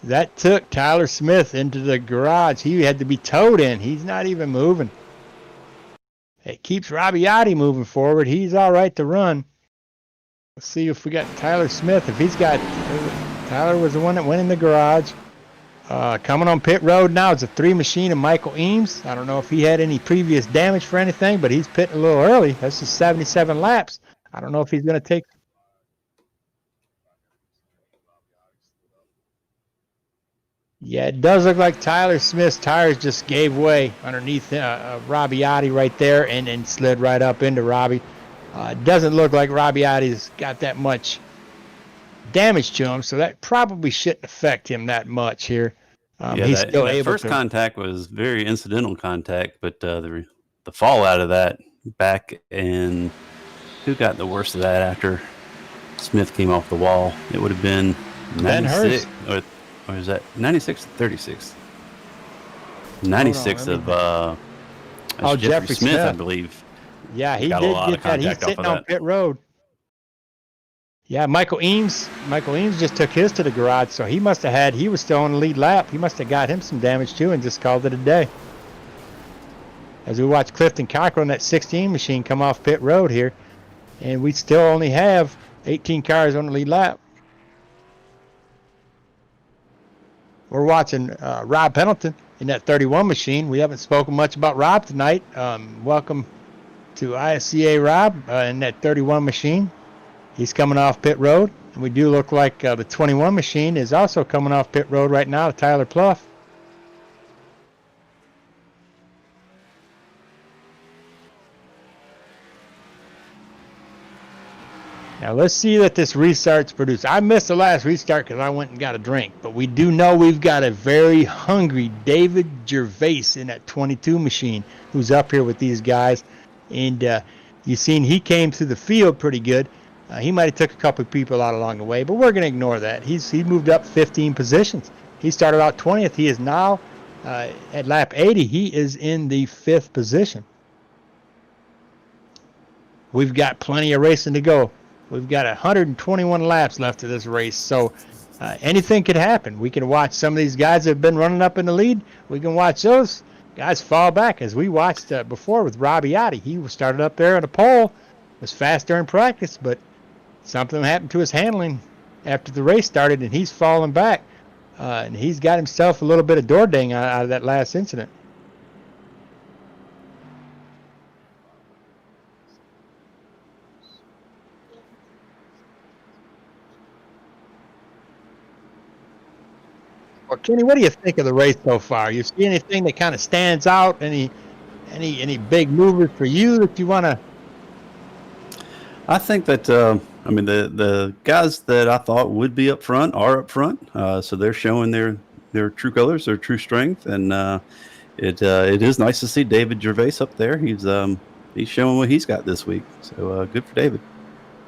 That took Tyler Smith into the garage. He had to be towed in. He's not even moving. It keeps Rabiati moving forward. He's all right to run. Let's see if we got Tyler Smith. If he's got... Tyler was the one that went in the garage. Coming on pit road now is a 3 machine of Michael Eames. I don't know if he had any previous damage for anything, but he's pitting a little early. That's just 77 laps. I don't know if he's going to take... Yeah, it does look like Tyler Smith's tires just gave way underneath Rabiati right there and slid right up into Robbie. It doesn't look like Rabiati's got that much damage to him, so that probably shouldn't affect him that much here. He's still able first contact was very incidental contact, but the fallout of that back, and who got the worst of that after Smith came off the wall? It would have been 96, or is that 96 to 36? 96 of Jeffrey Smith, I believe. Yeah, he did get that. He's sitting on pit road. Yeah, Michael Eames just took his to the garage, so he must have had, he was still on the lead lap. He must have got him some damage too and just called it a day. As we watch Clifton Cockrell in that 16 machine come off pit road here, and we still only have 18 cars on the lead lap. We're watching Rob Pendleton in that 31 machine. We haven't spoken much about Rob tonight. Welcome to ISCA Rob in that 31 machine. He's coming off pit road. And we do look like the 21 machine is also coming off pit road right now, Tyler Pluff. Now let's see that this restart's produced. I missed the last restart because I went and got a drink, but we do know we've got a very hungry David Gervais in that 22 machine who's up here with these guys. And you seen he came through the field pretty good. He might have took a couple of people out along the way, but we're going to ignore that. He moved up 15 positions. He started out 20th. He is now at lap 80. He is in the 5th position. We've got plenty of racing to go. We've got 121 laps left of this race, so anything could happen. We can watch some of these guys that have been running up in the lead. We can watch those guys fall back, as we watched before with Robbie Otti. He started up there on the pole, was fast during practice, but something happened to his handling after the race started, and he's falling back. And he's got himself a little bit of door ding out of that last incident. Well, Kenny, what do you think of the race so far? You see anything that kind of stands out? Any big movers for you that you want to? I think that I mean the guys that I thought would be up front are up front, so they're showing their true colors, their true strength, and it is nice to see David Gervais up there. He's showing what he's got this week, so good for David.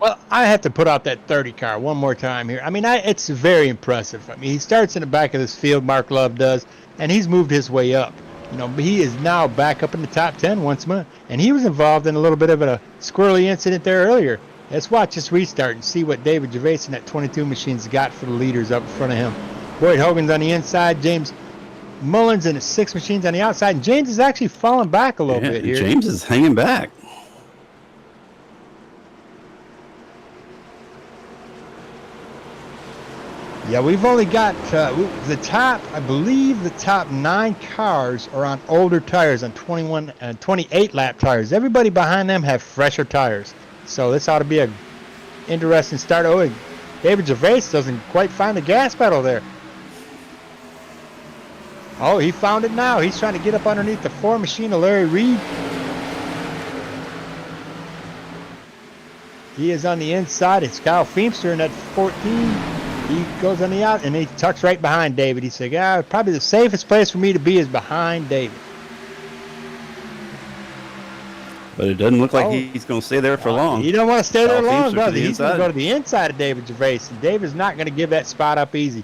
Well, I have to put out that 30 car one more time here. I mean, it's very impressive. I mean, he starts in the back of this field, Mark Love does, and he's moved his way up. You know, he is now back up in the top 10 once more, and he was involved in a little bit of a squirrely incident there earlier. Let's watch this restart and see what David Gervais in that 22 machine's got for the leaders up in front of him. Boyd Hogan's on the inside, James Mullins in the 6 machines on the outside, and James is actually falling back a little bit here. James is hanging back. Yeah, we've only got I believe the top 9 cars are on older tires, on 21 and 28 lap tires. Everybody behind them have fresher tires. So this ought to be a interesting start. Oh, David Gervais doesn't quite find the gas pedal there. Oh, he found it now. He's trying to get up underneath the 4 machine of Larry Reed. He is on the inside. It's Kyle Feemster in that 14. He goes on the out, and he tucks right behind David. He said, probably the safest place for me to be is behind David. But it doesn't look like he's going to stay there for long. He don't want to stay there long, Feemster brother. He's going to go to the inside of David Gervais, and David's not going to give that spot up easy.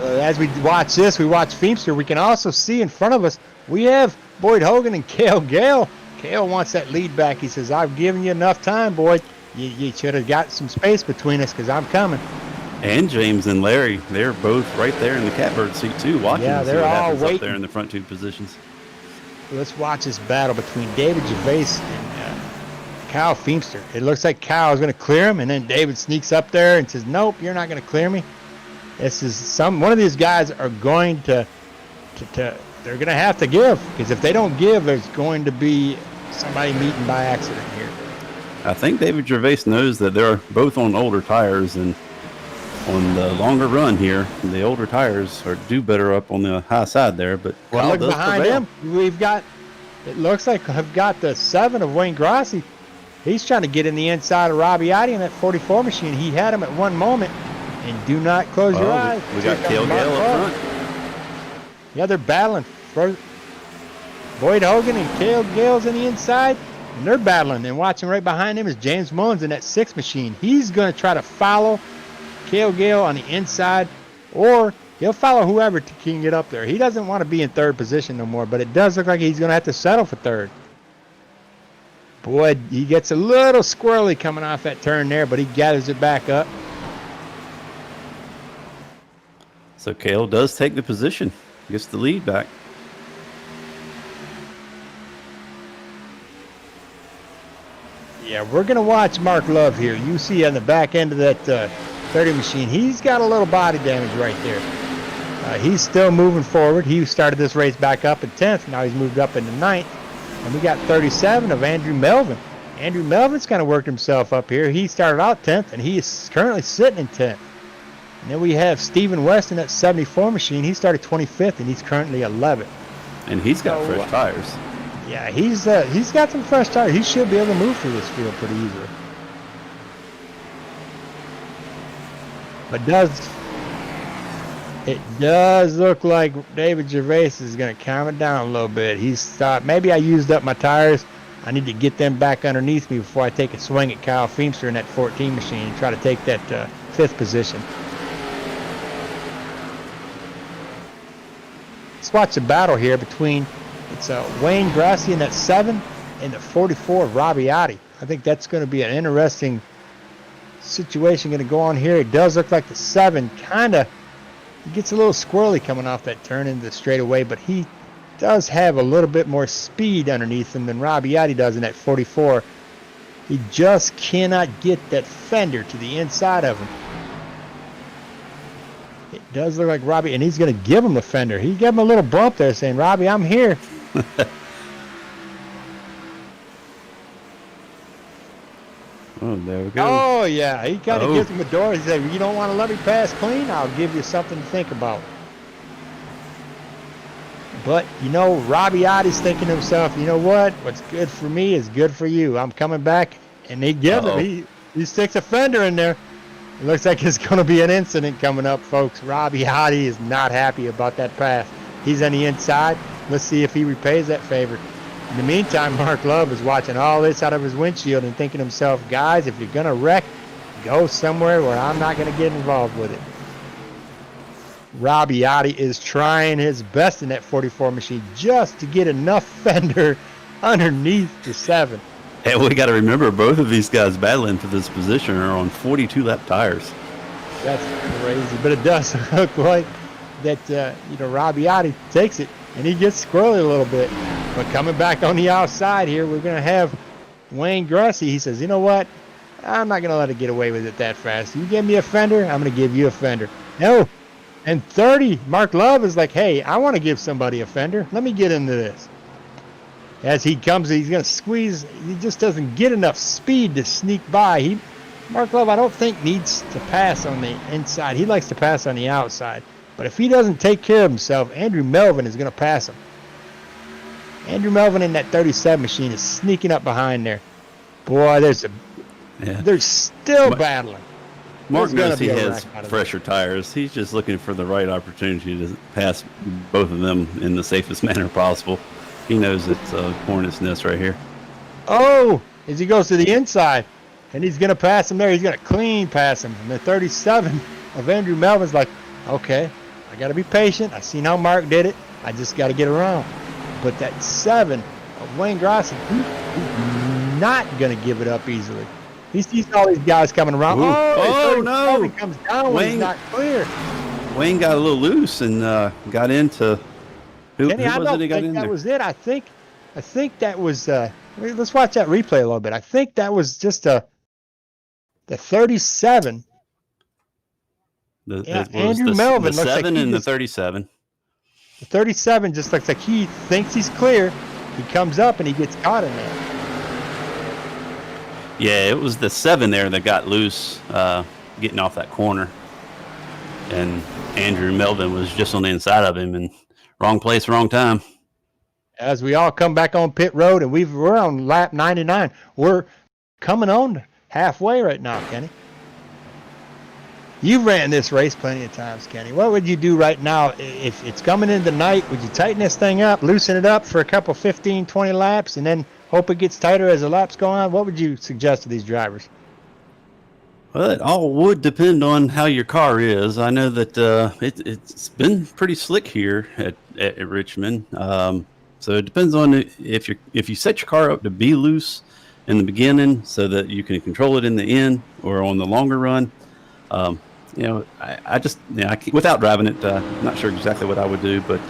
As we watch this, we watch Feemster. We can also see in front of us, we have Boyd Hogan and Cale Gale. Cale wants that lead back. He says, I've given you enough time, Boyd. You should have got some space between us because I'm coming. And James and Larry, they're both right there in the catbird seat, too, watching. Yeah, they're all waiting up there in the front 2 positions. Let's watch this battle between David Gervais and Kyle Feemster. It looks like Kyle is going to clear him, and then David sneaks up there and says, nope, you're not going to clear me. This is one of these guys are going to they're going to have to give, because if they don't give, there's going to be somebody meeting by accident here. I think David Gervais knows that they're both on older tires, and on the longer run here, the older tires do better up on the high side there. But well, look behind him. We've got, it looks like I've got the 7 of Wayne Grossi. He's trying to get in the inside of Robbie Otti in that 44 machine. He had him at one moment. And do not close your eyes. We got Cale Gale up front. Yeah, they're battling. Boyd Hogan and Cale Gale's in the inside, and they're battling. And watching right behind him is James Mullins in that 6 machine. He's going to try to follow Cale Gale on the inside, or he'll follow whoever can get up there. He doesn't want to be in 3rd position no more, but it does look like he's going to have to settle for 3rd. Boy, he gets a little squirrely coming off that turn there, but he gathers it back up. So Cale does take the position, gets the lead back. Yeah, we're going to watch Mark Love here. You see on the back end of that 30 machine, he's got a little body damage right there. He's still moving forward. He started this race back up in 10th. Now he's moved up into 9th. And we got 37 of Andrew Melvin. Andrew Melvin's kind of worked himself up here. He started out 10th, and he is currently sitting in 10th. And then we have Stephen West in that 74 machine. He started 25th, and he's currently 11th. And he's got fresh tires. Yeah, he's got some fresh tires. He should be able to move through this field pretty easily. But it does look like David Gervais is going to calm it down a little bit. He's thought maybe I used up my tires. I need to get them back underneath me before I take a swing at Kyle Feemster in that 14 machine and try to take that 5th position. Let's watch the battle here between Wayne Grassi in that 7 and the 44 Robbie Ottey. I think that's going to be an interesting situation going to go on here. It does look like the 7 kind of gets a little squirrely coming off that turn into the straightaway, but he does have a little bit more speed underneath him than Robbie Ottey does in that 44. He just cannot get that fender to the inside of him. It does look like Robbie, and he's going to give him the fender. He gave him a little bump there saying, Robbie, I'm here. Oh, there we go. Oh, yeah. He kind of gives him a door. He said, you don't want to let me pass clean? I'll give you something to think about. But, you know, Robbie Ottey's thinking to himself, you know what? What's good for me is good for you. I'm coming back. And he gives him. He sticks a fender in there. It looks like it's going to be an incident coming up, folks. Robbie Ottey is not happy about that pass. He's on the inside. Let's see if he repays that favor. In the meantime, Mark Love is watching all this out of his windshield and thinking to himself, guys, if you're going to wreck, go somewhere where I'm not going to get involved with it. Robbie Ottey is trying his best in that 44 machine just to get enough fender underneath the 7. And we got to remember, both of these guys battling for this position are on 42-lap tires. That's crazy, but it does look like that, Robbie Ottey takes it, and he gets squirrely a little bit. But coming back on the outside here, we're going to have Wayne Grassi. He says, you know what? I'm not going to let it get away with it that fast. You give me a fender, I'm going to give you a fender. No. And 30, Mark Love is like, hey, I want to give somebody a fender. Let me get into this. As he comes, he's going to squeeze. He just doesn't get enough speed to sneak by. Mark Love, I don't think, needs to pass on the inside. He likes to pass on the outside. But if he doesn't take care of himself, Andrew Melvin is going to pass him. Andrew Melvin in that 37 machine is sneaking up behind there. Boy, they're still battling. Mark knows he has fresher tires. He's just looking for the right opportunity to pass both of them in the safest manner possible. He knows it's a hornet's nest right here. Oh, as he goes to the inside, and he's going to pass him there. He's going to clean pass him. And the 37 of Andrew Melvin's like, okay, I got to be patient. I seen how Mark did it. I just got to get around. But that 7 of Wayne Grassi, he's not going to give it up easily. He sees all these guys coming around. Ooh. Oh no! He comes down when he's not clear. Wayne got a little loose and got into. Who Kenny, I don't think that was it. I think that was. Let's watch that replay a little bit. I think that was just the 37. Andrew Melvin the looks 7 like and the 37. The 37 just looks like he thinks he's clear. He comes up and he gets caught in there. Yeah, it was the 7 there that got loose, getting off that corner, and Andrew Melvin was just on the inside of him, and wrong place, wrong time. As we all come back on pit road, and we're on lap 99. We're coming on halfway right now, Kenny. You ran this race plenty of times, Kenny. What would you do right now if it's coming in the night? Would you tighten this thing up, loosen it up for a couple 15, 20 laps, and then hope it gets tighter as the laps go on? What would you suggest to these drivers? Well, it all would depend on how your car is. I know that it's been pretty slick here at Richmond. So it depends on if you set your car up to be loose in the beginning so that you can control it in the end or on the longer run. Without driving it, not sure exactly what I would do, but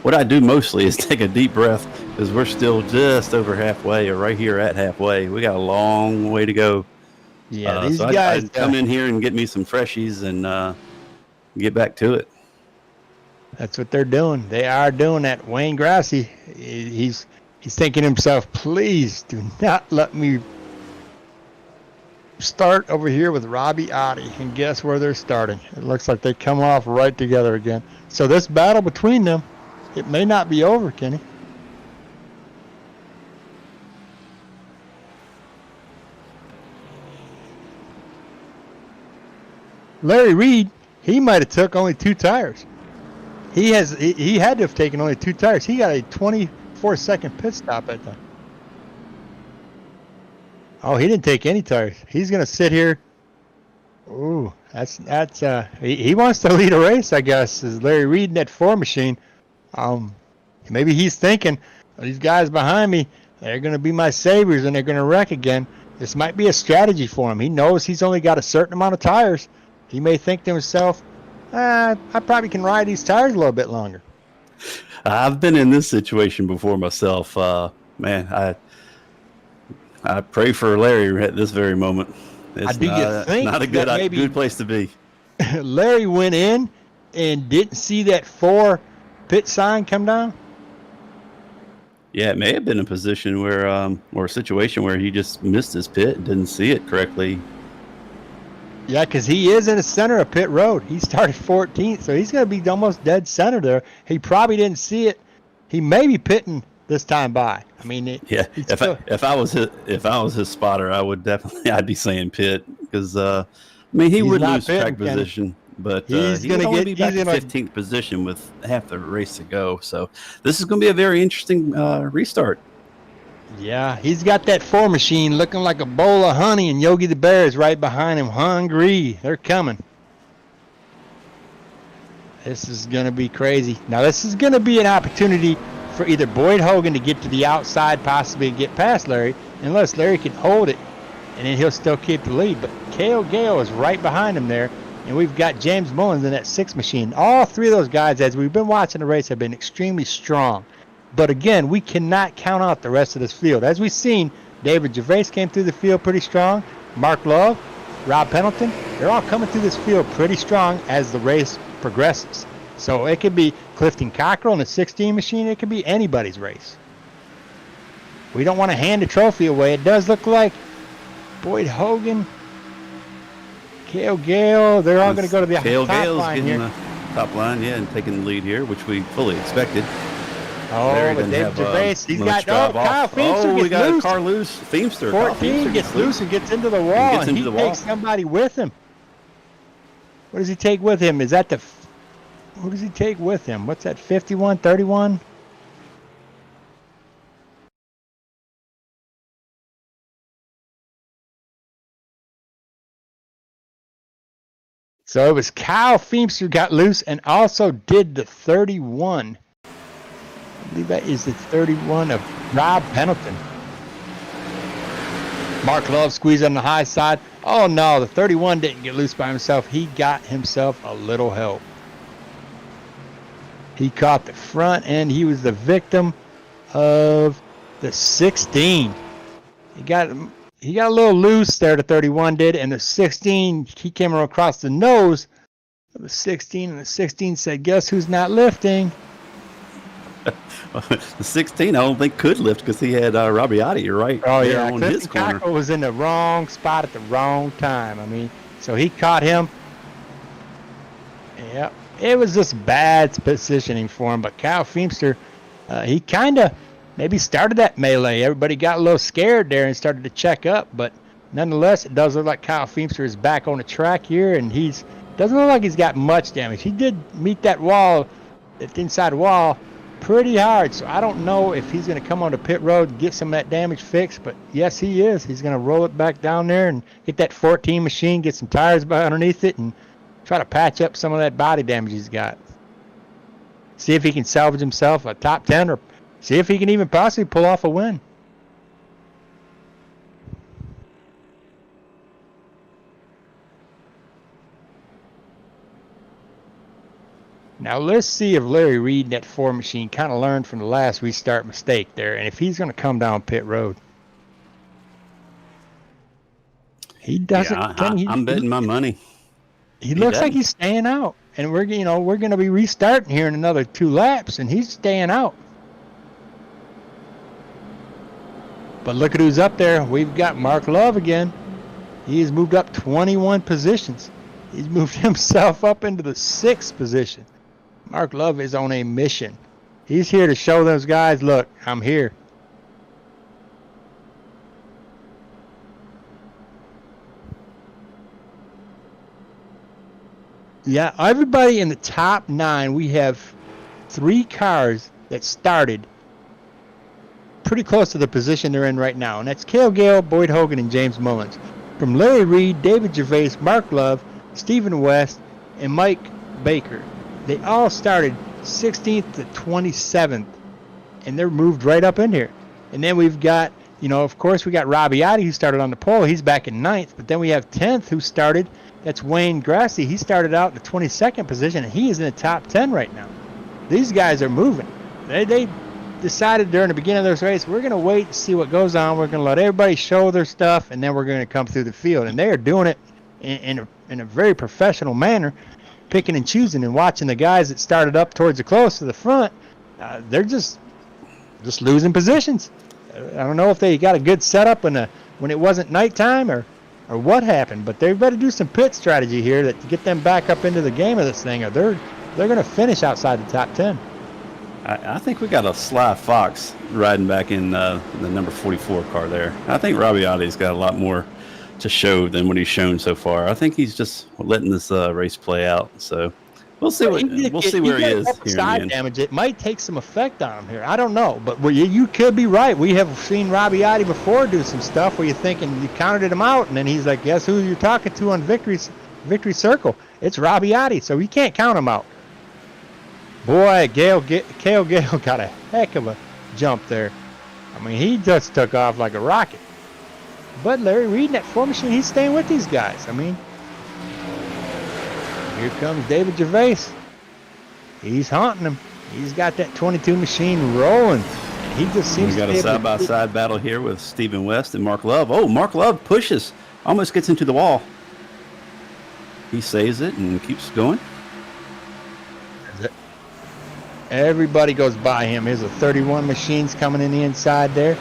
what I do mostly is take a deep breath because we're still just over halfway or right here at halfway. We got a long way to go. Yeah, these guys I'd come in here and get me some freshies and get back to it. That's what they're doing. They are doing that. Wayne Grassi, he's thinking to himself, please do not let me start over here with Robbie Ottey. And guess where they're starting? It looks like they come off right together again. So this battle between them, it may not be over, Kenny. Larry Reed, he might have took only 2 tires. He had to have taken only 2 tires. He got a 24-second pit stop at the. Oh, he didn't take any tires. He's gonna sit here. Ooh, that's he wants to lead a race, I guess. Is Larry Reed in that 4 machine? Maybe he's thinking, these guys behind me, they're gonna be my saviors and they're gonna wreck again. This might be a strategy for him. He knows he's only got a certain amount of tires. He may think to himself, I probably can ride these tires a little bit longer. I've been in this situation before myself. Man, I pray for Larry at this very moment. It's Do you think not a good place to be. Larry went in and didn't see that 4 pit sign come down? Yeah, it may have been a position where, or a situation where he just missed his pit and didn't see it correctly. Yeah, because he is in the center of pit road. He started 14th, so he's going to be almost dead center there. He probably didn't see it. He may be pitting this time by. I mean, if I was his spotter, I'd be saying pit because I mean he would lose track position, but he's going to be back in 15th position with half the race to go. So this is going to be a very interesting restart. Yeah, he's got that 4 machine looking like a bowl of honey, and Yogi the Bear is right behind him, hungry. They're coming. This is going to be crazy. Now, this is going to be an opportunity for either Boyd Hogan to get to the outside, possibly get past Larry, unless Larry can hold it, and then he'll still keep the lead. But Cale Gale is right behind him there, and we've got James Mullins in that 6 machine. All 3 of those guys, as we've been watching the race, have been extremely strong. But again, we cannot count out the rest of this field. As we've seen, David Gervais came through the field pretty strong. Mark Love, Rob Pendleton, they're all coming through this field pretty strong as the race progresses. So it could be Clifton Cockrell in a 16 machine. It could be anybody's race. We don't want to hand the trophy away. It does look like Boyd Hogan, Cale Gale, they're all going to go to the Cale top Gale's line getting here. the top line, yeah, and taking the lead here, which we fully expected. Oh, but David Gervais, he's got Kyle Feimster we gets got loose. a car loose. Feimster. 14 gets loose and gets into the wall, and he takes somebody with him. What does he take with him? Is that who does he take with him? What's that, 51, 31? So it was Kyle Feimster got loose and also did the 31. I believe that is the 31 of Rob Pendleton. Mark Love squeezed on the high side. Oh no, the 31 didn't get loose by himself. He got himself a little help. He caught the front end. He was the victim of the 16. He got a little loose there, the 31 did, and the 16, he came across the nose of the 16, and the 16 said, guess who's not lifting? The 16, I don't think could lift because he had Rabbiati right there on his corner. Cockrell was in the wrong spot at the wrong time. I mean, so he caught him. Yeah, it was just bad positioning for him. But Kyle Feimster, he kind of maybe started that melee. Everybody got a little scared there and started to check up. But nonetheless, it does look like Kyle Feimster is back on the track here, and doesn't look like he's got much damage. He did meet that wall, that inside wall, pretty hard, so I don't know if he's going to come on the pit road and get some of that damage fixed, but yes, he is. He's going to roll it back down there and get that 14 machine, get some tires underneath it, and try to patch up some of that body damage he's got. See if he can salvage himself a top 10, or see if he can even possibly pull off a win. Now let's see if Larry Reed in that 4 machine kind of learned from the last restart mistake there, and if he's going to come down pit road. He doesn't. Yeah, I'm betting my money. He looks like he's staying out, and we're going to be restarting here in another 2 laps, and he's staying out. But look at who's up there. We've got Mark Love again. He has moved up 21 positions. He's moved himself up into the 6th position. Mark Love is on a mission. He's here to show those guys, look, I'm here. Yeah, everybody in the top 9, we have 3 cars that started pretty close to the position they're in right now, and that's Cale Gale, Boyd Hogan, and James Mullins. From Larry Reed, David Gervais, Mark Love, Stephen West, and Mike Baker. They all started 16th to 27th, and they're moved right up in here. And then we've got, of course, we got Robbie Otti, who started on the pole. He's back in 9th, but then we have 10th, who started. That's Wayne Grassi. He started out in the 22nd position, and he is in the top 10 right now. These guys are moving. They decided during the beginning of this race, we're going to wait to see what goes on. We're going to let everybody show their stuff, and then we're going to come through the field. And they are doing it in a very professional manner, picking and choosing and watching the guys that started up towards the close to the front. They're just losing positions. I don't know if they got a good setup when it wasn't nighttime or what happened, but they better do some pit strategy here to get them back up into the game of this thing, or they're going to finish outside the top 10. I think we got a Sly Fox riding back in the number 44 car there. I think Robbie Otti's got a lot more to show than what he's shown so far. I think he's just letting this race play out. So we'll see where he is here Side in the end. damage. It might take some effect on him here. I don't know, but you could be right. We have seen Robbie Otti before do some stuff where you're thinking you counted him out, and then he's like, guess who you're talking to on victory circle? It's Robbie Otti, so you can't count him out. Boy, Cale Gale got a heck of a jump there. I mean, he just took off like a rocket. But Larry Reed in that 4 machine, he's staying with these guys. I mean, here comes David Gervais. He's haunting them. He's got that 22 machine rolling. He just seems We got to a side-by-side battle here with Stephen West and Mark Love. Oh, Mark Love pushes, almost gets into the wall. He saves it and keeps going. Everybody goes by him. Here's a 31 machines coming in the inside there.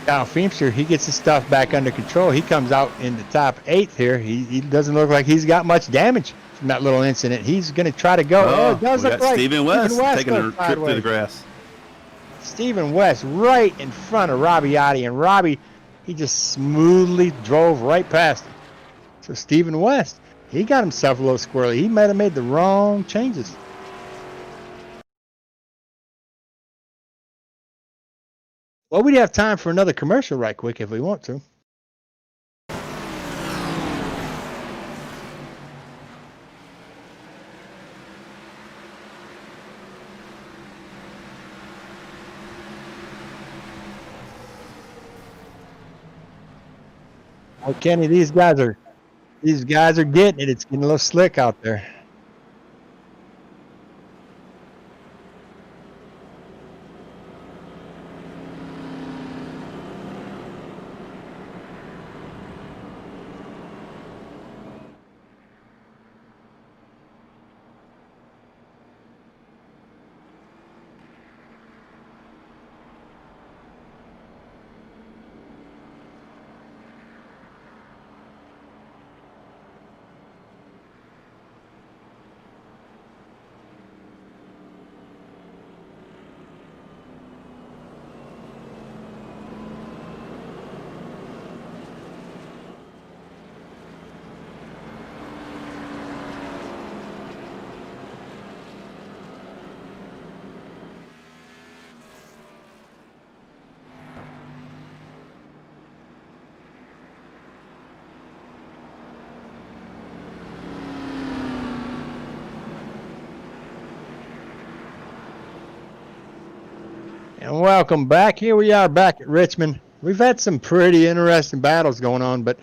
Kyle Feemster, he gets his stuff back under control. He comes out in the top 8th here. He doesn't look like he's got much damage from that little incident. He's going to try to go. Oh, it does we look got like Stephen West taking a goes trip through the sideways. grass. Stephen West right in front of Robbie Otti, and Robbie, he just smoothly drove right past him. So Stephen West, he got himself a little squirrely. He might have made the wrong changes. Well, we'd have time for another commercial right quick if we want to. Oh, Kenny, these guys are getting it. It's getting a little slick out there. And welcome back. Here we are back at Richmond. We've had some pretty interesting battles going on, but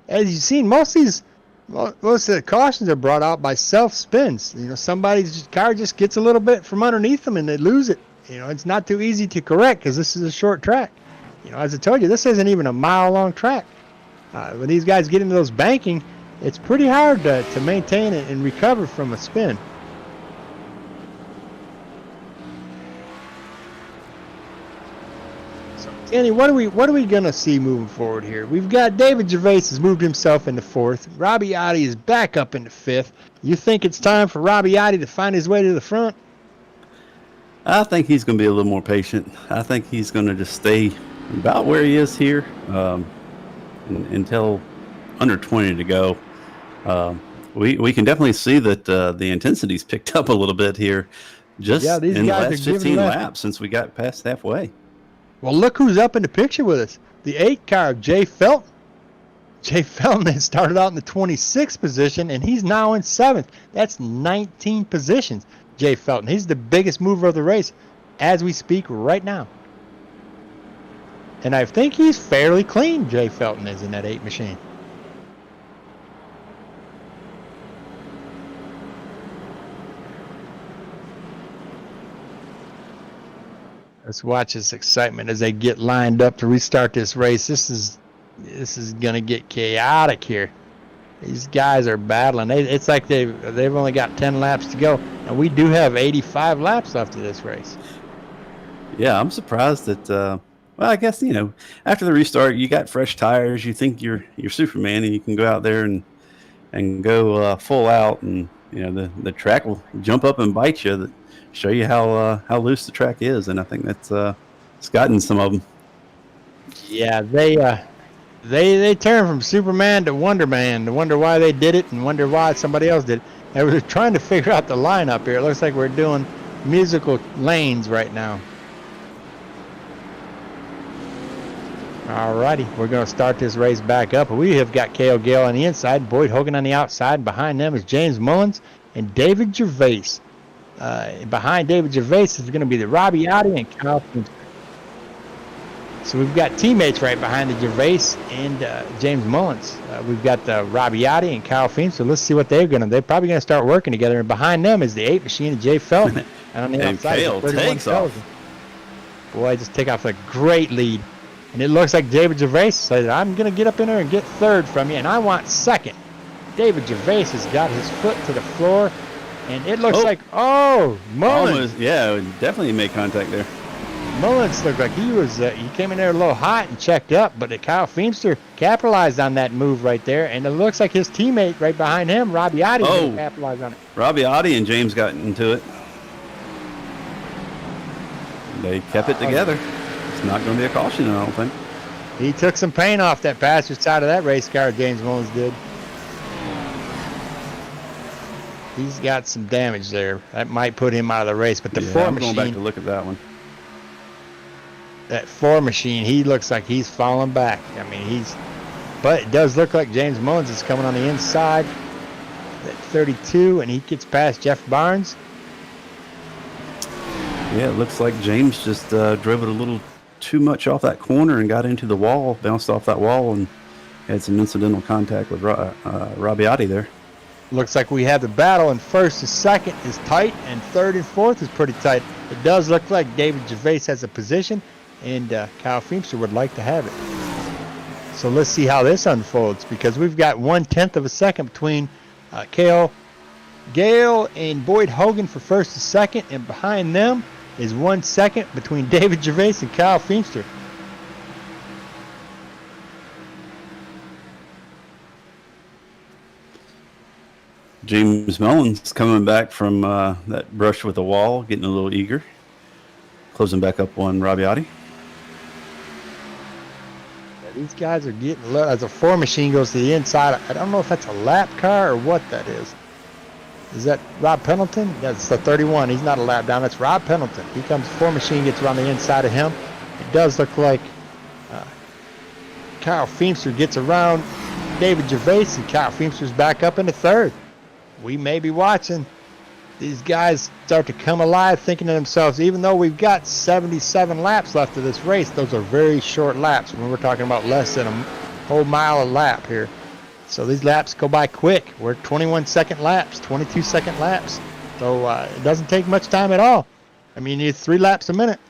as you've seen, most of the cautions are brought out by self-spins. Somebody's car just gets a little bit from underneath them and they lose it. It's not too easy to correct because this is a short track. As I told you, this isn't even a mile-long track. When these guys get into those banking, it's pretty hard to maintain it and recover from a spin. Kenny, what are we gonna see moving forward here? We've got David Gervais has moved himself into 4th. Robbie Otti is back up into 5th. You think it's time for Robbie Otti to find his way to the front? I think he's going to be a little more patient. I think he's going to just stay about where he is here until under 20 to go. We can definitely see that the intensity's picked up a little bit here, just Yeah, these in the guys are last giving 15 left. laps since we got past halfway. Well, look who's up in the picture with us. The 8 car, Jay Felton. Jay Felton had started out in the 26th position, and he's now in 7th. That's 19 positions, Jay Felton. He's the biggest mover of the race as we speak right now. And I think he's fairly clean, Jay Felton is, in that 8 machine. Let's watch this excitement as they get lined up to restart this race. This is gonna get chaotic here. These guys are battling. It's like they've only got 10 laps to go, and we do have 85 laps left of this race. Yeah, I'm surprised that. Well, I guess after the restart, you got fresh tires. You think you're Superman, and you can go out there and go full out, and the track will jump up and bite you. That show you how loose the track is, and I think that's it's gotten some of them. Yeah, they turned from Superman to Wonder Man to wonder why they did it and wonder why somebody else did it. And we're trying to figure out the lineup here. It looks like we're doing musical lanes right now. Alrighty, we're going to start this race back up. We have got Cale Gale on the inside, Boyd Hogan on the outside. Behind them is James Mullins and David Gervais. Behind David Gervais is going to be the Robbie Oddie and Kyle Finster. So we've got teammates right behind the Gervais and James Mullins. We've got the Robbie Oddie and Kyle Finster. So let's see what they're probably going to start working together. And behind them is the 8 machine of Jay Felton. And on the And outside, Cale takes off. Boy, just take off a great lead. And it looks like David Gervais said, I'm going to get up in there and get 3rd from you, and I want 2nd. David Gervais has got his foot to the floor, and it looks like, Mullins. Almost, yeah, definitely made contact there. Mullins looked like he came in there a little hot and checked up, but Kyle Finster capitalized on that move right there, and it looks like his teammate right behind him, Robbie Oddie, capitalized on it. Robbie Oddie and James got into it. They kept it together. It's not going to be a caution, I don't think. He took some paint off that passenger side of that race car, James Mullins did. He's got some damage there. That might put him out of the race, but the 4 I'm machine, going back to look at that one. that 4 machine, he looks like he's falling back. I mean, but it does look like James Mullins is coming on the inside at 32, and he gets past Jeff Barnes. Yeah, it looks like James just drove it a little too much off that corner and got into the wall, bounced off that wall, and had some incidental contact with Robbie Oddie there. Looks like we have the battle, and 1st and 2nd is tight, and 3rd and 4th is pretty tight. It does look like David Gervais has a position, and Kyle Finster would like to have it. So let's see how this unfolds, because we've got 1/10 of a second between Cale Gale and Boyd Hogan for 1st and 2nd, and behind them is 1 second between David Gervais and Kyle Finster. James Mullins coming back from that brush with the wall, getting a little eager. Closing back up on Robbie Oddie. These guys are getting low as a 4 machine goes to the inside. I don't know if that's a lap car or what that is. Is that Rob Pendleton? That's the 31. He's not a lap down. That's Rob Pendleton. He comes, 4 machine gets around the inside of him. It does look like Kyle Finster gets around David Gervais, and Kyle Finster's back up into 3rd. We may be watching these guys start to come alive, thinking to themselves, even though we've got 77 laps left of this race, those are very short laps when we're talking about less than a whole mile a lap here. So these laps go by quick. We're 21-second laps, 22-second laps. So it doesn't take much time at all. I mean, you need 3 laps a minute.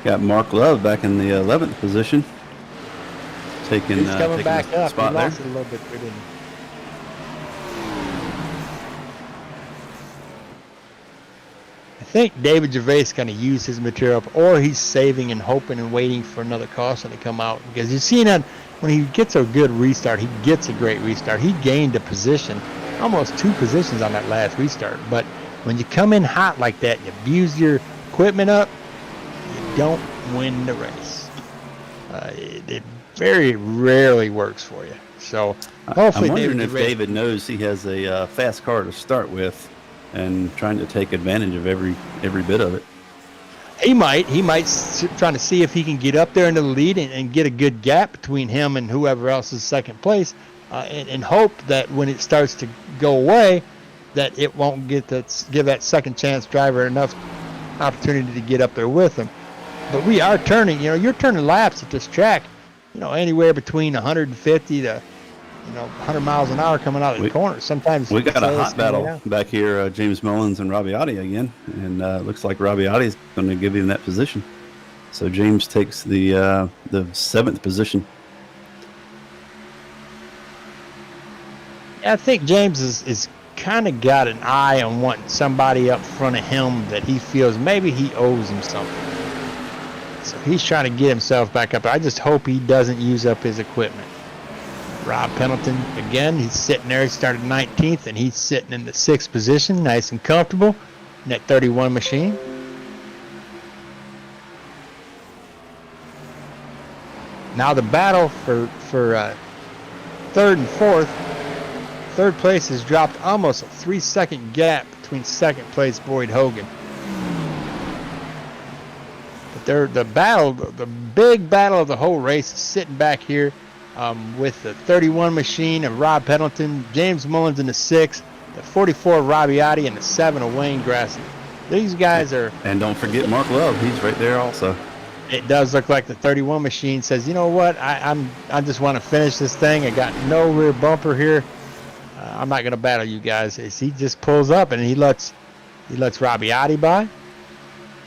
Got Mark Love back in the 11th position. He's coming back up. Spot He there. lost it a little bit, didn't he? I think David Gervais kind of used his material up, or he's saving and hoping and waiting for another caution to come out. Because you've seen that when he gets a good restart, he gets a great restart. He gained a position almost 2 positions on that last restart. But when you come in hot like that, you abuse your equipment up, you don't win the race. It very rarely works for you. So hopefully, I'm wondering if David David knows he has a fast car to start with, and trying to take advantage of every bit of it. He might trying to see if he can get up there into the lead and get a good gap between him and whoever else is second place, and hope that when it starts to go away, that it won't give that second chance driver enough opportunity to get up there with him. But we are turning, you're turning laps at this track, anywhere between 150 to 100 miles an hour coming out of the corner. Sometimes we got a hot battle back here, James Mullins and Rabiati again, and looks like Rabiati's going to give him that position. So James takes the 7th position. I think James is kind of got an eye on wanting somebody up front of him that he feels maybe he owes him something. So he's trying to get himself back up. I just hope he doesn't use up his equipment. Rob Pendleton, again, he's sitting there. He started 19th, and he's sitting in the 6th position, nice and comfortable in that 31 machine. Now the battle for 3rd and 4th. 3rd place has dropped almost a 3-second gap between 2nd place Boyd Hogan. But the big battle of the whole race is sitting back here. With the 31 machine of Rob Pendleton, James Mullins in the 6th, the 44 of Rabiati, and the 7 of Wayne Grassley. These guys are... And don't forget Mark Love. He's right there also. It does look like the 31 machine says, you know what, I just want to finish this thing. I got no rear bumper here. I'm not going to battle you guys. He just pulls up, and he lets Rabiati by.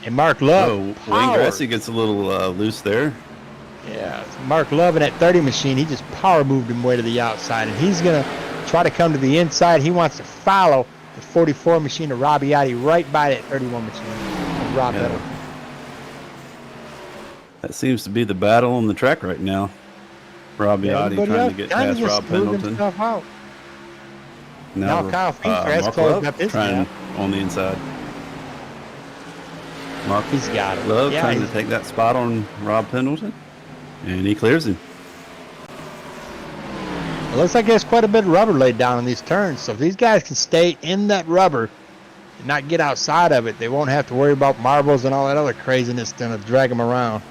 And Mark Love... Wayne Grassley gets a little loose there. Yeah, Mark Love in that 30 machine, he just power moved him way to the outside, and he's going to try to come to the inside. He wants to follow the 44 machine of Rabiati right by that 31 machine of Rob Pendleton. That seems to be the battle on the track right now. Rabiati trying to get past Rob Pendleton. Now Kyle Finkler has closed up his trying on the inside. Mark he's got it. Love trying to take that spot on Rob Pendleton. And he clears him. It looks like there's quite a bit of rubber laid down on these turns. So if these guys can stay in that rubber and not get outside of it, they won't have to worry about marbles and all that other craziness to drag them around.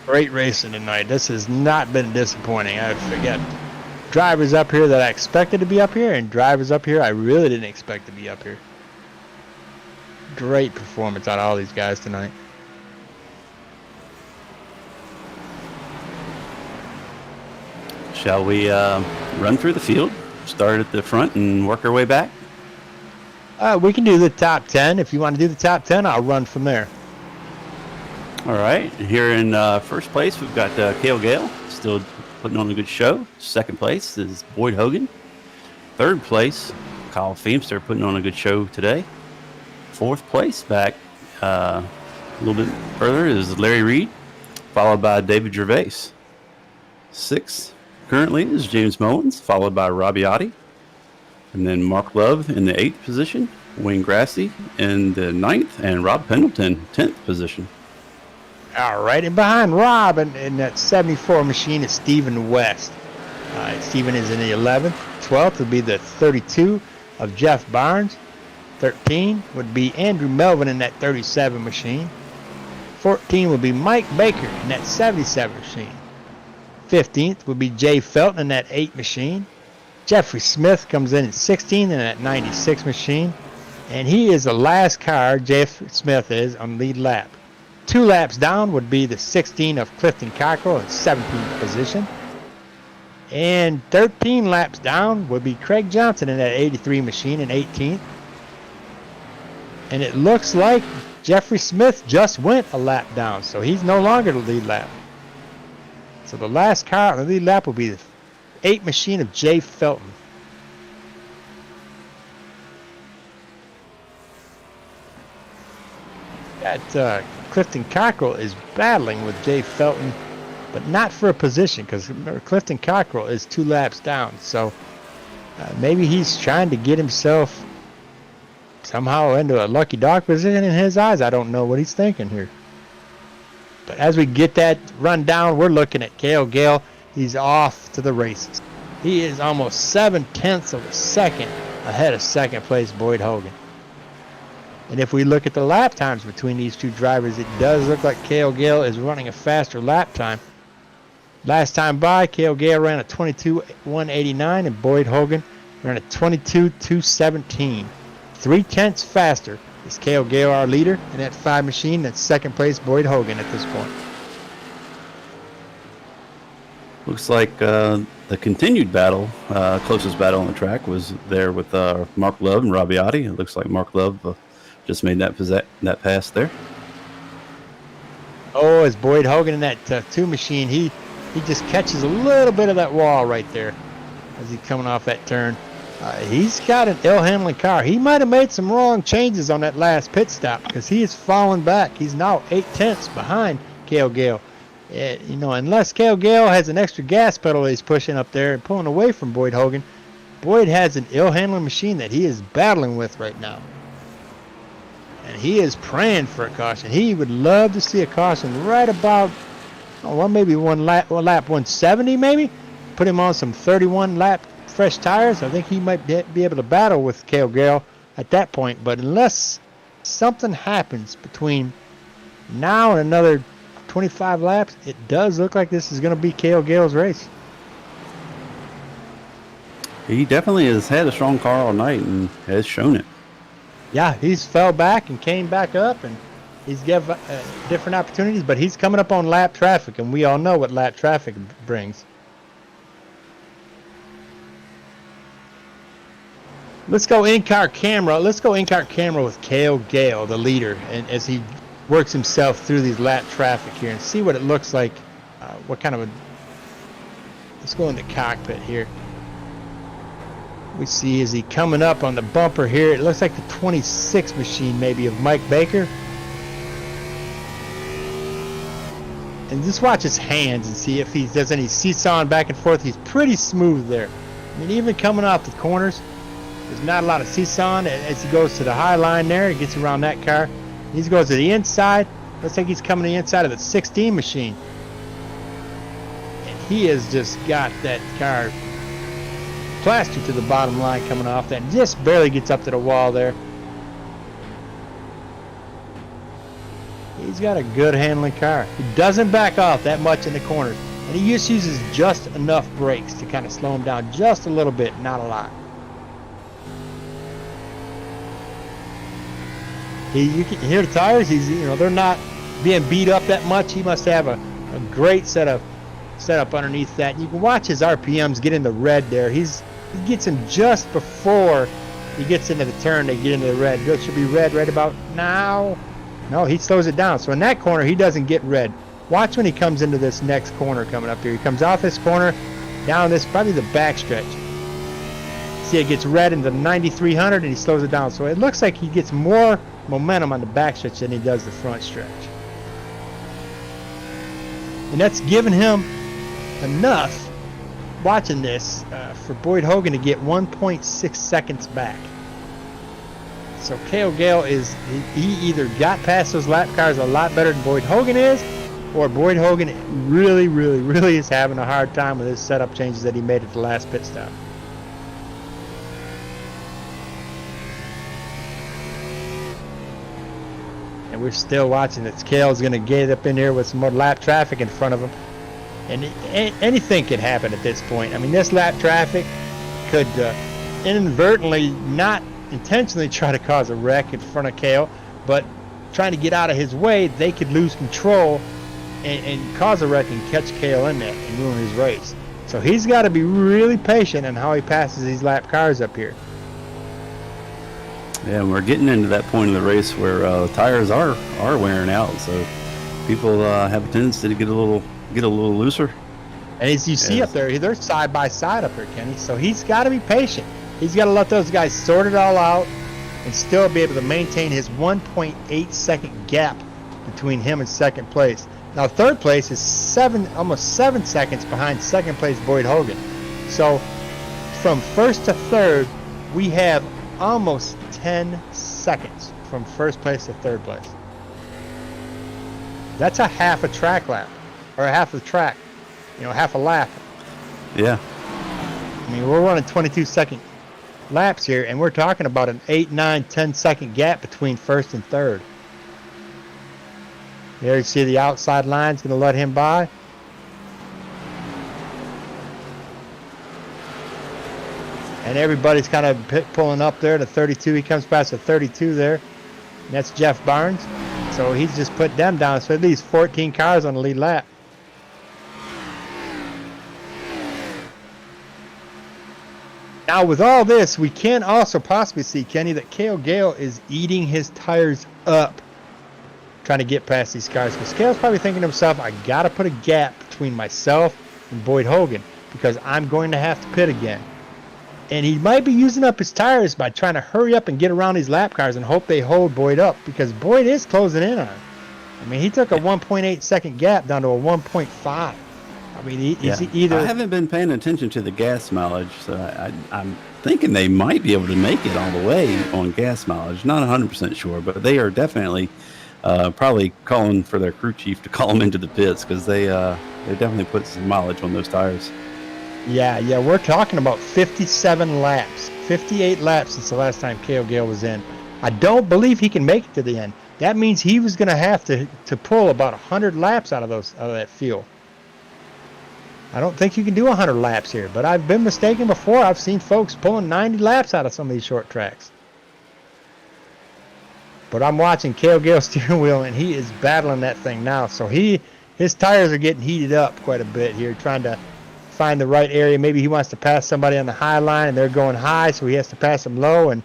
Great racing tonight. This has not been disappointing. I forget. Drivers up here that I expected to be up here, and drivers up here I really didn't expect to be up here. Great performance out of all these guys tonight. Shall we run through the field, start at the front, and work our way back? We can do the top 10. If you want to do the top 10, I'll run from there. All right. Here in first place, we've got Cale Gale, still putting on a good show. Second place is Boyd Hogan. Third place, Kyle Feemster, putting on a good show today. Fourth place, back a little bit further, is Larry Reed, followed by David Gervais. Sixth currently is James Mullins, followed by Rabiati. And then Mark Love in the 8th position, Wayne Grassley in the 9th, and Rob Pendleton, 10th position. All right, and behind Rob in that 74 machine is Stephen West. Stephen is in the 11th. 12th would be the 32 of Jeff Barnes. 13 would be Andrew Melvin in that 37 machine. 14 would be Mike Baker in that 77 machine. 15th would be Jay Felton in that 8 machine. Jeffrey Smith comes in at 16 in that 96 machine. And he is the last car, Jeffrey Smith is, on lead lap. 2 laps down would be the 16 of Clifton Cockrell in 17th position. And 13 laps down would be Craig Johnson in that 83 machine in 18th. And it looks like Jeffrey Smith just went a lap down, so he's no longer the lead lap. So the last car on the lead lap will be the 8 machine of Jay Felton. That Clifton Cockrell is battling with Jay Felton, but not for a position, because Clifton Cockrell is 2 laps down. So maybe he's trying to get himself somehow into a lucky dog position in his eyes. I don't know what he's thinking here. But as we get that run down, we're looking at Cale Gale. He's off to the races. He is almost 7/10 of a second ahead of second place Boyd Hogan. And if we look at the lap times between these two drivers, it does look like Cale Gale is running a faster lap time. Last time by, Cale Gale ran a 22:189 and Boyd Hogan ran a 22:217. 3/10 faster is Cale Gale our leader in that 5 machine. That's second place Boyd Hogan at this point. Looks like the continued battle, closest battle on the track was there with Mark Love and Rabbiati. It looks like Mark Love just made that pass there. Oh, as Boyd Hogan in that 2 machine, he just catches a little bit of that wall right there as he's coming off that turn. He's got an ill-handling car. He might have made some wrong changes on that last pit stop because he is falling back. He's now 8/10 behind Cale Gale. You know, unless Cale Gale has an extra gas pedal he's pushing up there and pulling away from Boyd Hogan, Boyd has an ill-handling machine that he is battling with right now. And he is praying for a caution. He would love to see a caution right about, maybe one lap 170 maybe. Put him on some 31 lap fresh tires. I think he might be able to battle with Cale Gale at that point. But unless something happens between now and another 25 laps, it does look like this is going to be Cale Gale's race. He definitely has had a strong car all night and has shown it. Yeah, he's fell back and came back up, and he's given different opportunities, but he's coming up on lap traffic, and we all know what lap traffic brings. Let's go in-car camera. Let's go in-car camera with Cale Gale, the leader, and as he works himself through these lap traffic here and see what it looks like. What kind of a... Let's go in the cockpit here. We see is he coming up on the bumper here. It looks like the 26 machine maybe of Mike Baker. And just watch his hands and see if he does any seesawing back and forth. He's pretty smooth there. I mean, even coming off the corners, there's not a lot of seesawing as he goes to the high line there. He gets around that car. He goes to the inside. Looks like he's coming to the inside of the 16 machine. And he has just got that car plastered to the bottom line coming off that. And just barely gets up to the wall there. He's got a good handling car. He doesn't back off that much in the corners. And he just uses just enough brakes to kind of slow him down just a little bit, not a lot. You can hear the tires. They're not being beat up that much. He must have a great setup underneath that. And you can watch his RPMs get in the red there. He gets him just before he gets into the turn. They get into the red. It should be red right about now. No, he slows it down. So in that corner, he doesn't get red. Watch when he comes into this next corner coming up here. He comes off this corner, down this, probably the back stretch. See, it gets red in the 9300 and he slows it down. So it looks like he gets more momentum on the back stretch than he does the front stretch. And that's given him enough, watching this, for Boyd Hogan to get 1.6 seconds back. So Cale Gale he either got past those lap cars a lot better than Boyd Hogan is, or Boyd Hogan really, really, really is having a hard time with his setup changes that he made at the last pit stop. And we're still watching it. Cale's going to get up in there with some more lap traffic in front of him. And anything could happen at this point. I mean, this lap traffic could inadvertently, not intentionally, try to cause a wreck in front of Cale, but trying to get out of his way, they could lose control and cause a wreck and catch Cale in that and ruin his race. So he's got to be really patient in how he passes these lap cars up here. Yeah, and we're getting into that point of the race where tires are wearing out, so people have a tendency to get a little looser. And as you see up there, they're side by side up there, Kenny. So he's got to be patient. He's got to let those guys sort it all out and still be able to maintain his 1.8 second gap between him and second place. Now third place is almost 7 seconds behind second place Boyd Hogan. So from first to third, we have almost 10 seconds from first place to third place. That's a half a track lap, or a half a track, half a lap. Yeah. I mean, we're running 22-second laps here, and we're talking about an 8, 9, 10-second gap between first and third. There you see the outside line's going to let him by. And everybody's kind of pulling up there to 32. He comes past the 32 there. And that's Jeff Barnes. So he's just put them down. So at least 14 cars on the lead lap. Now with all this, we can also possibly see, Kenny, that Cale Gale is eating his tires up trying to get past these cars. Because Cale's probably thinking to himself, I got to put a gap between myself and Boyd Hogan because I'm going to have to pit again. And he might be using up his tires by trying to hurry up and get around these lap cars and hope they hold Boyd up because Boyd is closing in on him. I mean, he took a 1.8 second gap down to a 1.5. I mean, he's either... I haven't been paying attention to the gas mileage, so I'm thinking they might be able to make it all the way on gas mileage. Not 100% sure, but they are definitely probably calling for their crew chief to call them into the pits because they definitely put some mileage on those tires. Yeah, we're talking about 57 laps, 58 laps since the last time Cale Gale was in. I don't believe he can make it to the end. That means he was going to have to pull about 100 laps out of that fuel. I don't think you can do 100 laps here, but I've been mistaken before. I've seen folks pulling 90 laps out of some of these short tracks. But I'm watching Cale Gale's steering wheel, and he is battling that thing now. So his tires are getting heated up quite a bit here, trying to find the right area. Maybe he wants to pass somebody on the high line, and they're going high, so he has to pass them low. And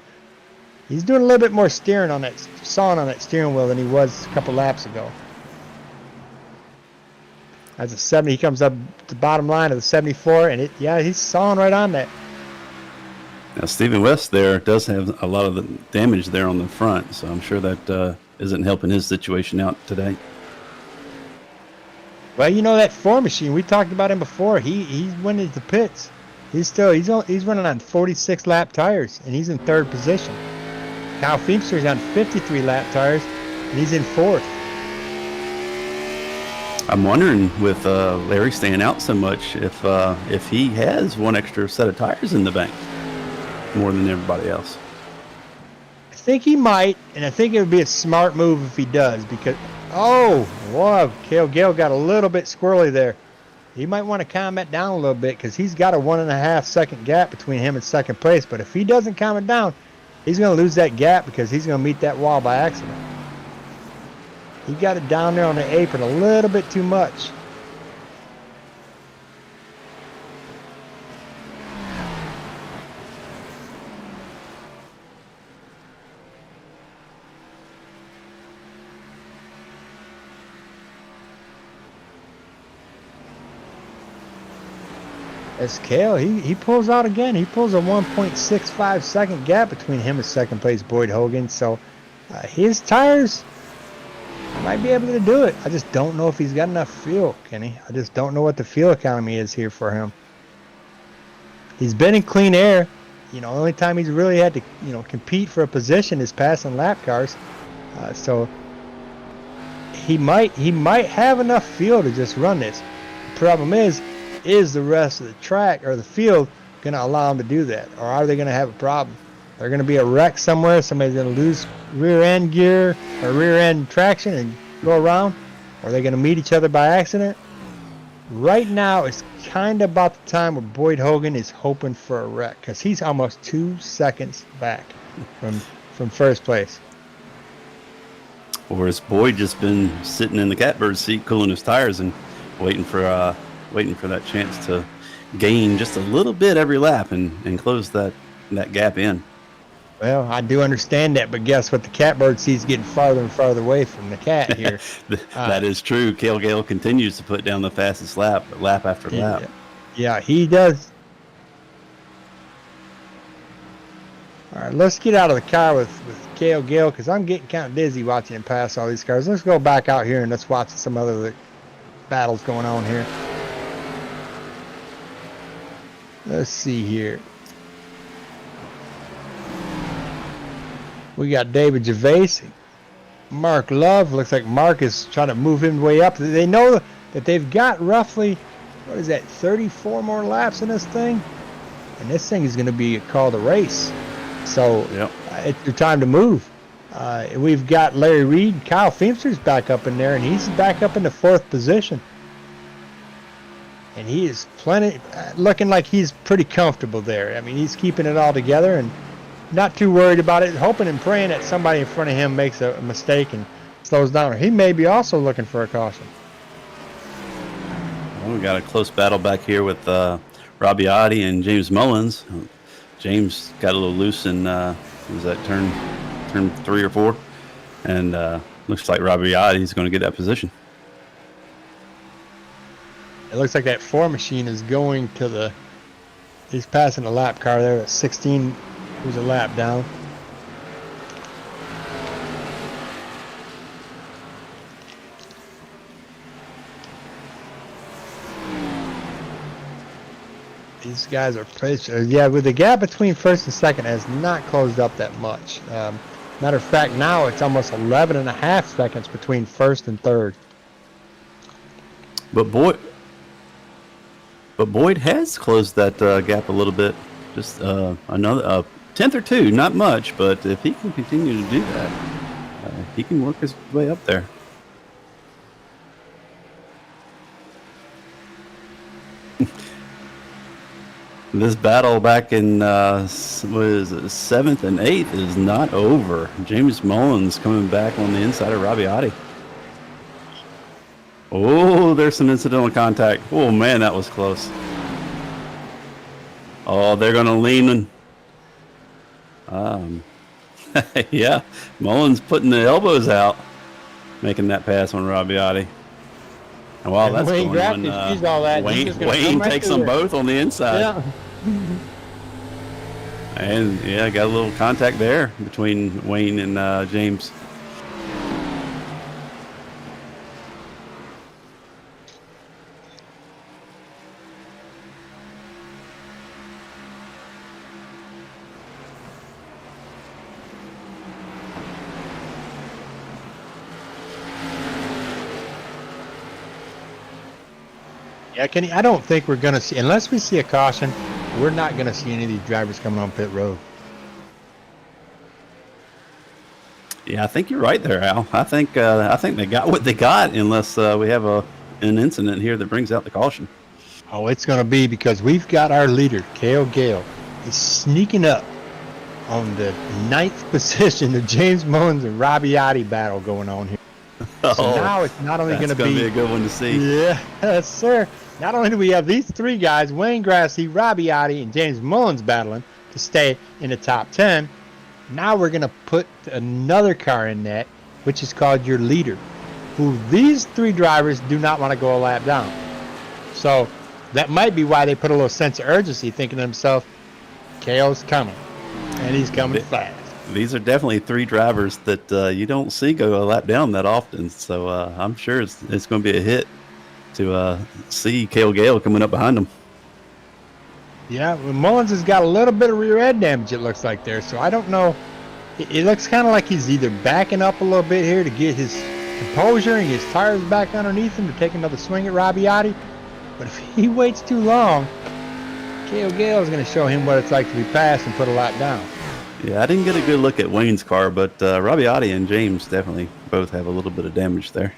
he's doing a little bit more sawing on that steering wheel than he was a couple laps ago. As a 70, he comes up the bottom line of the 74, and he's sawing right on that. Now, Stephen West there does have a lot of the damage there on the front, so I'm sure that isn't helping his situation out today. Well, that Ford machine, we talked about him before. He went into the pits. He's running on 46 lap tires, and he's in third position. Kyle Feemster's on 53 lap tires, and he's in fourth. I'm wondering with Larry staying out so much if he has one extra set of tires in the bank more than everybody else. I think he might, and I think it would be a smart move if he does because, Cale Gale got a little bit squirrely there. He might want to calm it down a little bit because he's got a 1.5 second gap between him and second place. But if he doesn't calm it down, he's going to lose that gap because he's going to meet that wall by accident. He got it down there on the apron a little bit too much. As Cale, he pulls out again. He pulls a 1.65 second gap between him and second place Boyd Hogan. So his tires might be able to do it. I just don't know if he's got enough fuel, Kenny. I just don't know what the fuel economy is here for him. He's been in clean air. The only time he's really had to, compete for a position is passing lap cars. So he might have enough fuel to just run this. The problem is the rest of the track or the field going to allow him to do that? Or are they going to have a problem? They're going to be a wreck somewhere. Somebody's going to lose rear end gear or rear end traction and go around. Or are they going to meet each other by accident? Right now, it's kind of about the time where Boyd Hogan is hoping for a wreck because he's almost 2 seconds back from first place. Or has Boyd just been sitting in the catbird seat cooling his tires and waiting for that chance to gain just a little bit every lap and close that gap in? Well, I do understand that, but guess what? The catbird seat's getting farther and farther away from the cat here. That is true. Cale Gale continues to put down the fastest lap after lap. Yeah, he does. All right, let's get out of the car with Cale Gale because I'm getting kind of dizzy watching him pass all these cars. Let's go back out here and let's watch some other battles going on here. Let's see here. We got David Gervais, Mark Love. Looks like Mark is trying to move him way up. They know that they've got roughly, what is that, 34 more laps in this thing? And this thing is going to be called a race. So Yep. It's your time to move. We've got Larry Reed. Kyle Feemster's back up in there, and he's back up in the 4th position. And he is looking like he's pretty comfortable there. I mean, he's keeping it all together and not too worried about it, hoping and praying that somebody in front of him makes a mistake and slows down. Or he may be also looking for a caution. Well, we got a close battle back here with Robbie Oddie and James Mullins. James got a little loose in was that turn 3 or 4, and looks like Robbie Oddie is going to get that position. It looks like that 4 machine is going to he's passing the lap car there at 16, who's a lap down. These guys are yeah, with the gap between 1st and 2nd has not closed up that much. Matter of fact, now it's almost 11.5 seconds between 1st and 3rd. But Boyd has closed that gap a little bit. Just another 10th or 2, not much, but if he can continue to do that, he can work his way up there. This battle back in what is it, 7th and 8th is not over. James Mullins coming back on the inside of Robbie Oddie. Oh, there's some incidental contact. Oh man, that was close. Oh, they're gonna lean. Yeah, Mullins putting the elbows out, making that pass on Robbie Oddie. And while that's Wayne going on, Wayne takes them both on the inside. Yeah. And yeah, got a little contact there between Wayne and James. Yeah, Kenny, I don't think we're going to see, unless we see a caution, we're not going to see any of these drivers coming on pit road. Yeah, I think you're right there, Al. I think they got what they got, unless we have an incident here that brings out the caution. Oh, it's going to be because we've got our leader, Cale Gale. He's sneaking up on the 9th position. The James Mullins and Robbie Oddie battle going on here. So now it's not only going to be a good one to see. Yeah, yes, sir. Not only do we have these 3 guys, Wayne Grassy, Robbie Oddie, and James Mullins battling to stay in the top 10, now we're going to put another car in that, which is called your leader, who these 3 drivers do not want to go a lap down. So that might be why they put a little sense of urgency, thinking to themselves, Cale's coming, and he's coming fast. These are definitely 3 drivers that you don't see go a lap down that often, so I'm sure it's going to be a hit to see Cale Gale coming up behind him. Yeah, well, Mullins has got a little bit of rear end damage, it looks like there, so I don't know. It looks kind of like he's either backing up a little bit here to get his composure and his tires back underneath him to take another swing at Robbie Oddie, but if he waits too long, Cale Gale is going to show him what it's like to be passed and put a lap down. Yeah, I didn't get a good look at Wayne's car, but Robbie Oddie and James definitely both have a little bit of damage there.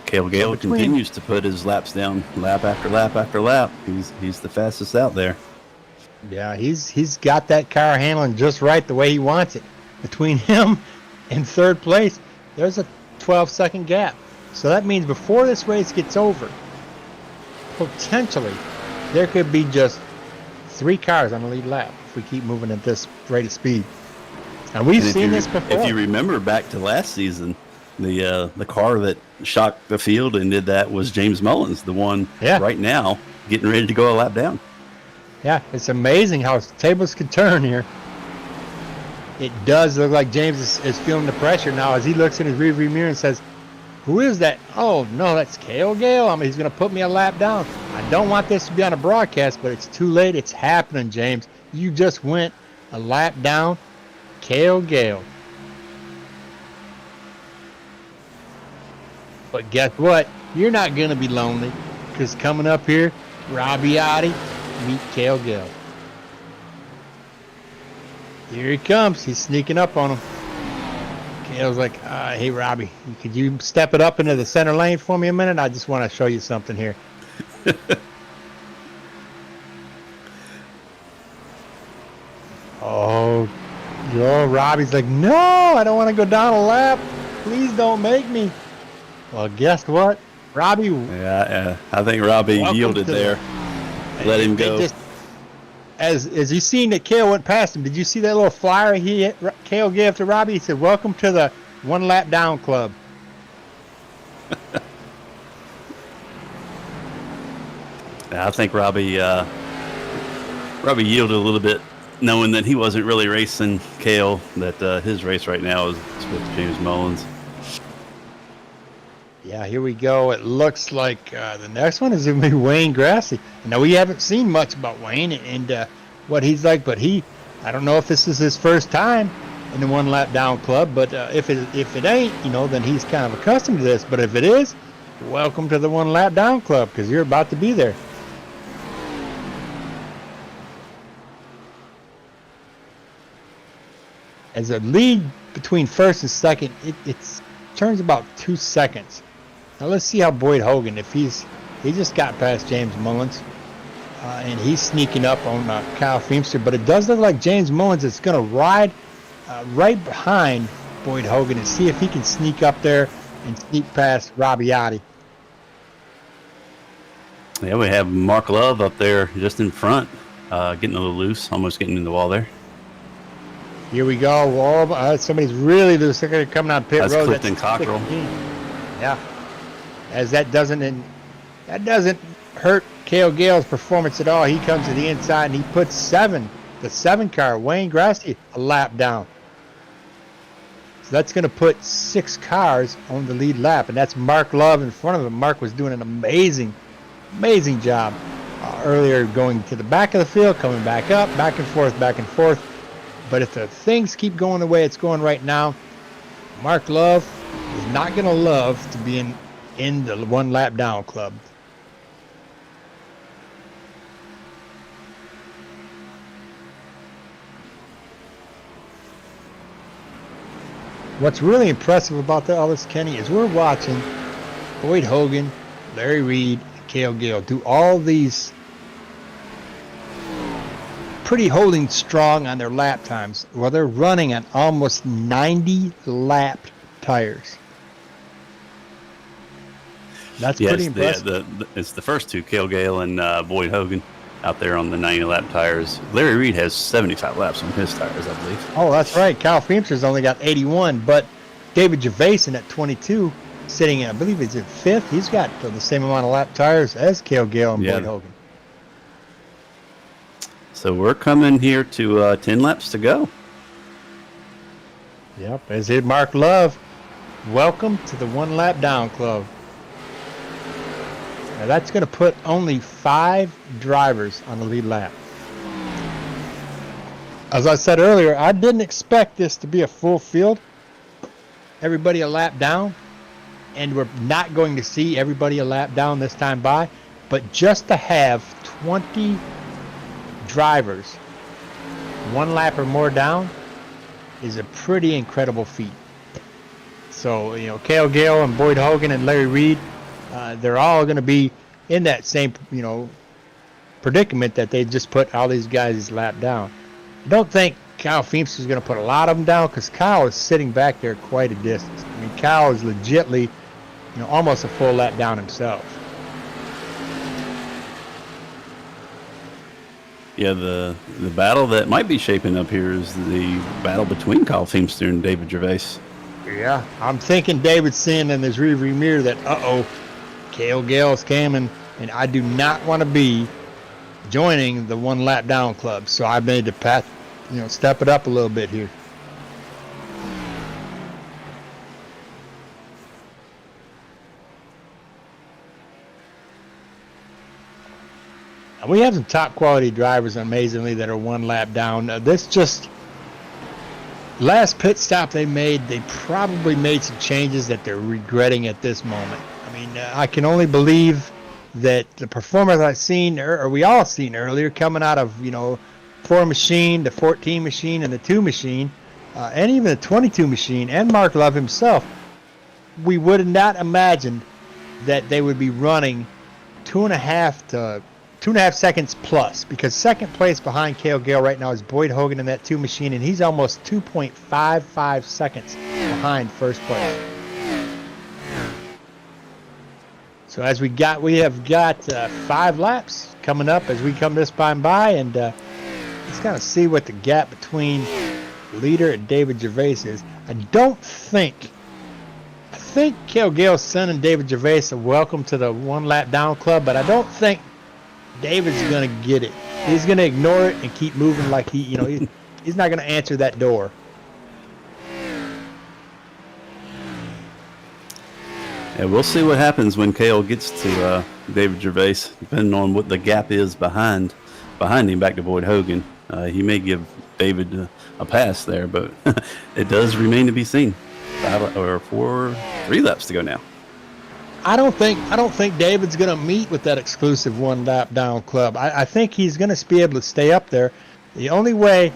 Cale Gale continues to put his laps down, lap after lap after lap. He's the fastest out there. Yeah, he's got that car handling just right the way he wants it. Between him and 3rd place, there's a 12-second gap. So that means before this race gets over, potentially, there could be just 3 cars on the lead lap if we keep moving at this rate of speed. And we've seen this before. If you remember back to last season, The car that shocked the field and did that was James Mullins, the one Yeah. right now getting ready to go a lap down. Yeah, it's amazing how tables can turn here. It does look like James is feeling the pressure now as he looks in his rearview mirror and says, "Who is that? Oh, no, that's Cale Gale. I mean, he's going to put me a lap down. I don't want this to be on a broadcast, but it's too late. It's happening, James. You just went a lap down. Cale Gale." But guess what? You're not going to be lonely because coming up here, Robbie Otti, meet Cale Gale. Here he comes. He's sneaking up on him. Cale's like, "Hey, Robbie, could you step it up into the center lane for me a minute? I just want to show you something here." Oh, Robbie's like, "No, I don't want to go down a lap. Please don't make me." Well, guess what? Robbie. Yeah, I think Robbie yielded there. Let him go. As you seen that Cale went past him, did you see that little flyer Cale gave to Robbie? He said, "Welcome to the One Lap Down Club." I think Robbie yielded a little bit, knowing that he wasn't really racing Cale, that his race right now is with James Mullins. Yeah, here we go. It looks like the next one is going to be Wayne Grassley. Now, we haven't seen much about Wayne and what he's like, but I don't know if this is his first time in the One Lap Down Club, but if it ain't, then he's kind of accustomed to this. But if it is, welcome to the One Lap Down Club because you're about to be there. As a lead between first and second, it turns about 2 seconds. Now let's see how Boyd Hogan, if he just got past James Mullins, and he's sneaking up on Kyle Feemster, but it does look like James Mullins is going to ride right behind Boyd Hogan and see if he can sneak up there and sneak past Robbie Otti. Yeah, we have Mark Love up there just in front, getting a little loose, almost getting in the wall there. Here we go. Somebody's really loose. They're coming on pit road. That's Clifton Cockrell. Yeah. As that doesn't hurt Cale Gale's performance at all. He comes to the inside and he puts the 7 car, Wayne Grassley, a lap down. So that's going to put 6 cars on the lead lap, and that's Mark Love in front of him. Mark was doing an amazing job earlier, going to the back of the field, coming back up, back and forth. But if the things keep going the way it's going right now, Mark Love is not going to love to be in the One Lap Down Club. What's really impressive about all this, Kenny, is we're watching Boyd Hogan, Larry Reed, and Cale Gale do all these pretty holding strong on their lap times. Well, they're running on almost 90 lap tires. That's pretty impressive. It's the first two, Cale Gale and Boyd Hogan, out there on the 90 lap tires. Larry Reed has 75 laps on his tires, I believe. Oh, that's right. Kyle Feemster's only got 81, but David Gervaison at 22, sitting in, I believe he's at 5th. He's got the same amount of lap tires as Cale Gale and Boyd Hogan. So we're coming here to 10 laps to go. Yep, as did Mark Love. Welcome to the One Lap Down Club. Now that's going to put only 5 drivers on the lead lap. As I said earlier, I didn't expect this to be a full field. Everybody a lap down. And we're not going to see everybody a lap down this time by. But just to have 20 drivers 1 lap or more down is a pretty incredible feat. So, Cale Gale and Boyd Hogan and Larry Reed, they're all going to be in that same, predicament that they just put all these guys lap down. I don't think Kyle Feemster is going to put a lot of them down because Kyle is sitting back there quite a distance. I mean, Kyle is legitly, almost a full lap down himself. Yeah, the battle that might be shaping up here is the battle between Kyle Feemster and David Gervais. Yeah, I'm thinking David's seeing in his rearview mirror that, Cale Gale's coming, and I do not want to be joining the one lap down club. So I made the step it up a little bit here. We have some top quality drivers, amazingly, that are one lap down. This just last pit stop they made, they probably made some changes that they're regretting at this moment. I mean, I can only believe that the performance I've seen, or we all seen earlier, coming out of 4 machine, the 14 machine, and the 2 machine, and even the 22 machine, and Mark Love himself, we would have not imagined that they would be running 2.5 seconds plus, because second place behind Cale Gale right now is Boyd Hogan in that 2 machine, and he's almost 2.55 seconds behind first place. So as we have got 5 laps coming up as we come this by, and let's kind of see what the gap between leader and David Gervais is. I think Cale Gale's sending David Gervais a welcome to the one lap down club, but I don't think David's going to get it. He's going to ignore it and keep moving like he's not going to answer that door. Yeah, we'll see what happens when Cale gets to David Gervais, depending on what the gap is behind him back to Boyd Hogan. He may give David a pass there, but it does remain to be seen. 3 laps to go now. I don't think David's going to meet with that exclusive one lap down club. I think he's going to be able to stay up there. The only way,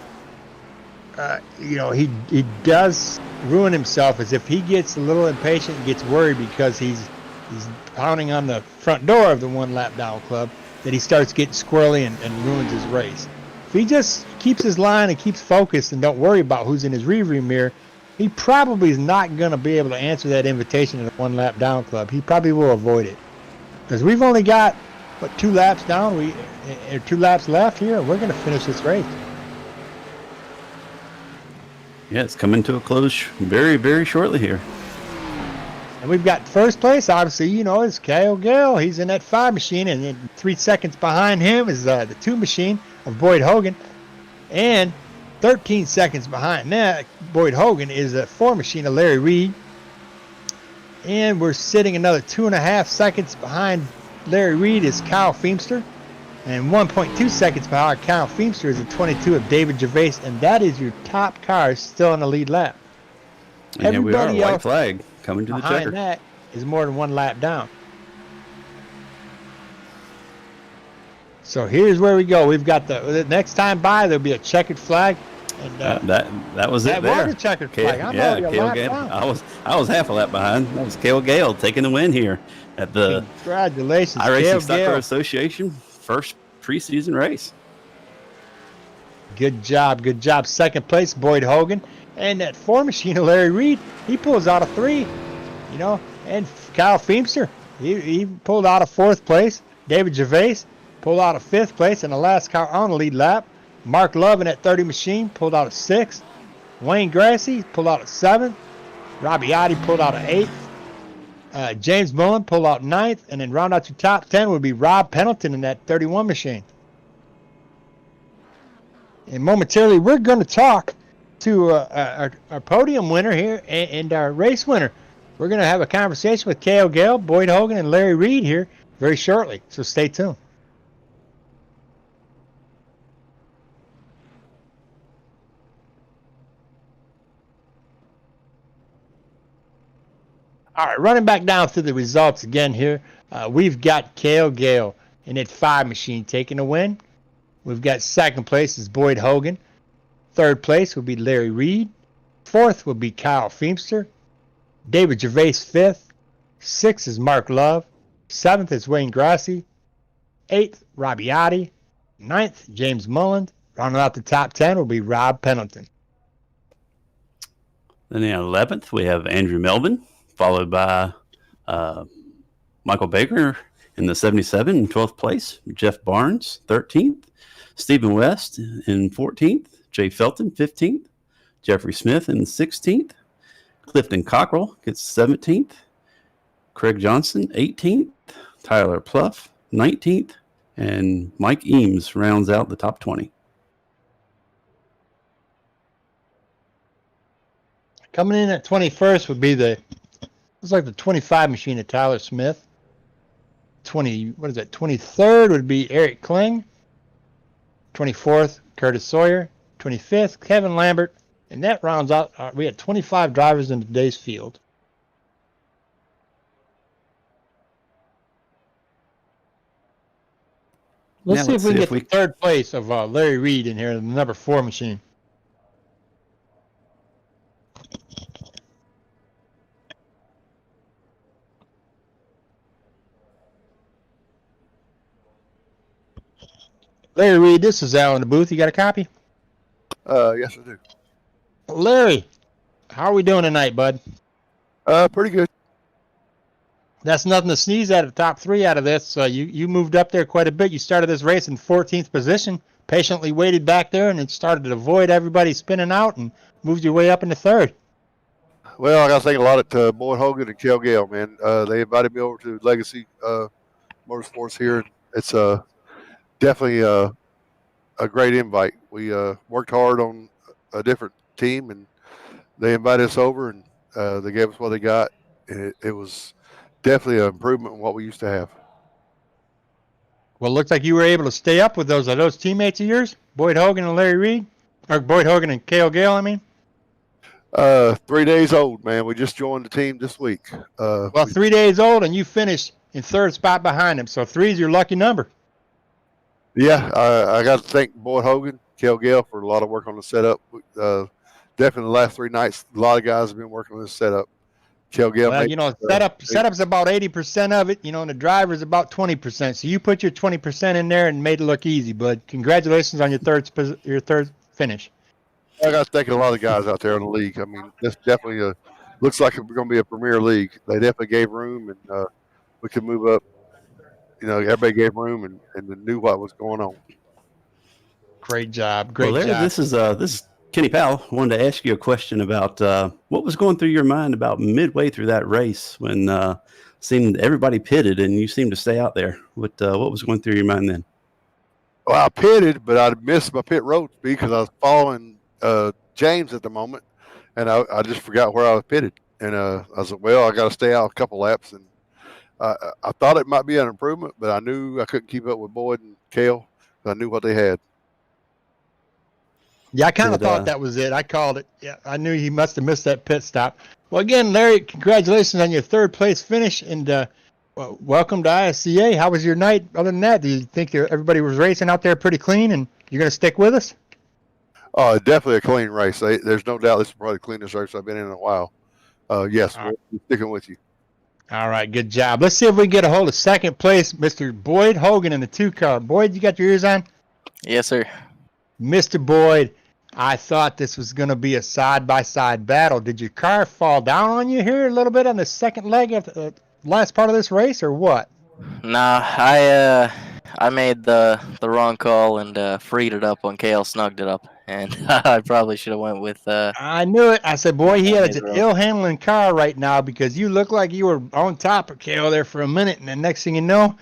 he does ruin himself is if he gets a little impatient and gets worried because he's pounding on the front door of the one lap down club, that he starts getting squirrely and ruins his race. If he just keeps his line and keeps focused and don't worry about who's in his rearview mirror, he probably is not going to be able to answer that invitation to the one lap down club. He probably will avoid it, because we've only got 2 laps down. 2 laps left here, and we're going to finish this race. Yeah, it's coming to a close very, very shortly here. And we've got first place, obviously, is Cale Gale. He's in that 5 machine, and then 3 seconds behind him is the 2 machine of Boyd Hogan, and 13 seconds behind that, Boyd Hogan, is a 4 machine of Larry Reed. And we're sitting another 2.5 seconds behind Larry Reed is Kyle Feemster. And 1.2 seconds behind Kyle Feemster is a 22 of David Gervais. And that is your top car still in the lead lap. And here we are, white flag coming to the checker. Behind that is more than 1 lap down. So here's where we go. We've got the next time by, there'll be a checkered flag. And that was it there. That was a checkered flag. I'm already a lap down. I was half a lap behind. That was Cale Gale taking the win here at the Congratulations, iRacing Stock Car Association first preseason race. Good job. Second place, Boyd Hogan. And that 4 machine of Larry Reed, he pulls out a 3. And Kyle Feemster, he pulled out a 4th place. David Gervais pulled out a 5th place in the last car on the lead lap. Mark Love in that 30 machine pulled out a 6th. Wayne Gracie pulled out a 7th. Robbie Oddie pulled out an 8th. James Mullen pulled out 9th. And then round out your top 10 would be Rob Pendleton in that 31 machine. And momentarily, we're going to talk to our podium winner here and our race winner. We're going to have a conversation with Cale Gale, Boyd Hogan, and Larry Reed here very shortly. So stay tuned. All right, running back down through the results again here. We've got Cale Gale in that 5 machine taking the win. We've got second place is Boyd Hogan. Third place will be Larry Reed. Fourth will be Kyle Feemster. David Gervais 5th. 6th is Mark Love. 7th is Wayne Gracie. 8th, Robbie Oddie. 9th, James Mullen. Rounding out the top 10 will be Rob Pendleton. Then in 11th, we have Andrew Melvin, followed by Michael Baker in the 77 in 12th place. Jeff Barnes, 13th. Stephen West in 14th. Jay Felton, 15th. Jeffrey Smith in 16th. Clifton Cockrell gets 17th. Craig Johnson, 18th. Tyler Pluff, 19th. And Mike Eames rounds out the top 20. Coming in at 21st would be looks like the 25 machine of Tyler Smith. 23rd would be Eric Kling. 24th, Curtis Sawyer. 25th, Kevin Lambert. And that rounds out, we had 25 drivers in today's field. Let's see if we can get the third place of Larry Reed in here, the number 4 machine. Larry Reed, this is Al in the booth. You got a copy? Yes, I do. Larry, how are we doing tonight, bud? Pretty good. That's nothing to sneeze at. The top 3 out of this. You moved up there quite a bit. You started this race in 14th position, patiently waited back there, and it started to avoid everybody spinning out and moved your way up into 3rd. Well, I got to thank a lot to Boyd Hogan and Kel Gale, man. They invited me over to Legacy Motorsports here. And it's definitely a great invite. We worked hard on a different team, and they invited us over, and they gave us what they got. And it was definitely an improvement in what we used to have. Well, it looks like you were able to stay up with those. Are those teammates of yours? Boyd Hogan and Larry Reed? Or Boyd Hogan and Cale Gale, I mean? 3 days old, man. We just joined the team this week. Well, 3 days old, and you finished in 3rd spot behind them. So 3 is your lucky number. Yeah, I got to thank Boyd Hogan, Kel Gale for a lot of work on the setup. Definitely the last 3 nights, a lot of guys have been working on this setup. Kel Gale, well, you know, setup's about 80% of it, you know, and the driver's about 20%. So you put your 20% in there and made it look easy, bud. Congratulations on your third finish. I got to thank a lot of guys out there in the league. I mean, this definitely looks like it's going to be a premier league. They definitely gave room, and we could move up. You know, everybody gave room and knew what was going on. Great job. Great Larry, job. This is Kenny Powell. I wanted to ask you a question about what was going through your mind about midway through that race when seemed everybody pitted and you seemed to stay out there. What was going through your mind then? Well, I pitted, but I missed my pit road speed because I was following James at the moment, and I just forgot where I was pitted. And I was like, well, I got to stay out a couple laps. And I thought it might be an improvement, but I knew I couldn't keep up with Boyd and Cale. I knew what they had. Yeah, I kind of thought that was it. I called it. Yeah, I knew he must have missed that pit stop. Well, again, Larry, congratulations on your 3rd place finish, and welcome to ISCA. How was your night? Other than that, do you think everybody was racing out there pretty clean, and you're going to stick with us? Oh, definitely a clean race. There's no doubt this is probably the cleanest race I've been in a while. Yes, we're sticking with you. All right, good job. Let's see if we can get a hold of 2nd place, Mr. Boyd Hogan in the 2 car. Boyd, you got your ears on? Yes, sir. Mr. Boyd, I thought this was going to be a side-by-side battle. Did your car fall down on you here a little bit on the second leg of the last part of this race, or what? Nah, I made the wrong call and freed it up when Cale snugged it up, and I probably should have went with. I knew it. I said, boy, he has an ill-handling car right now because you look like you were on top of Cale there for a minute, and the next thing you know,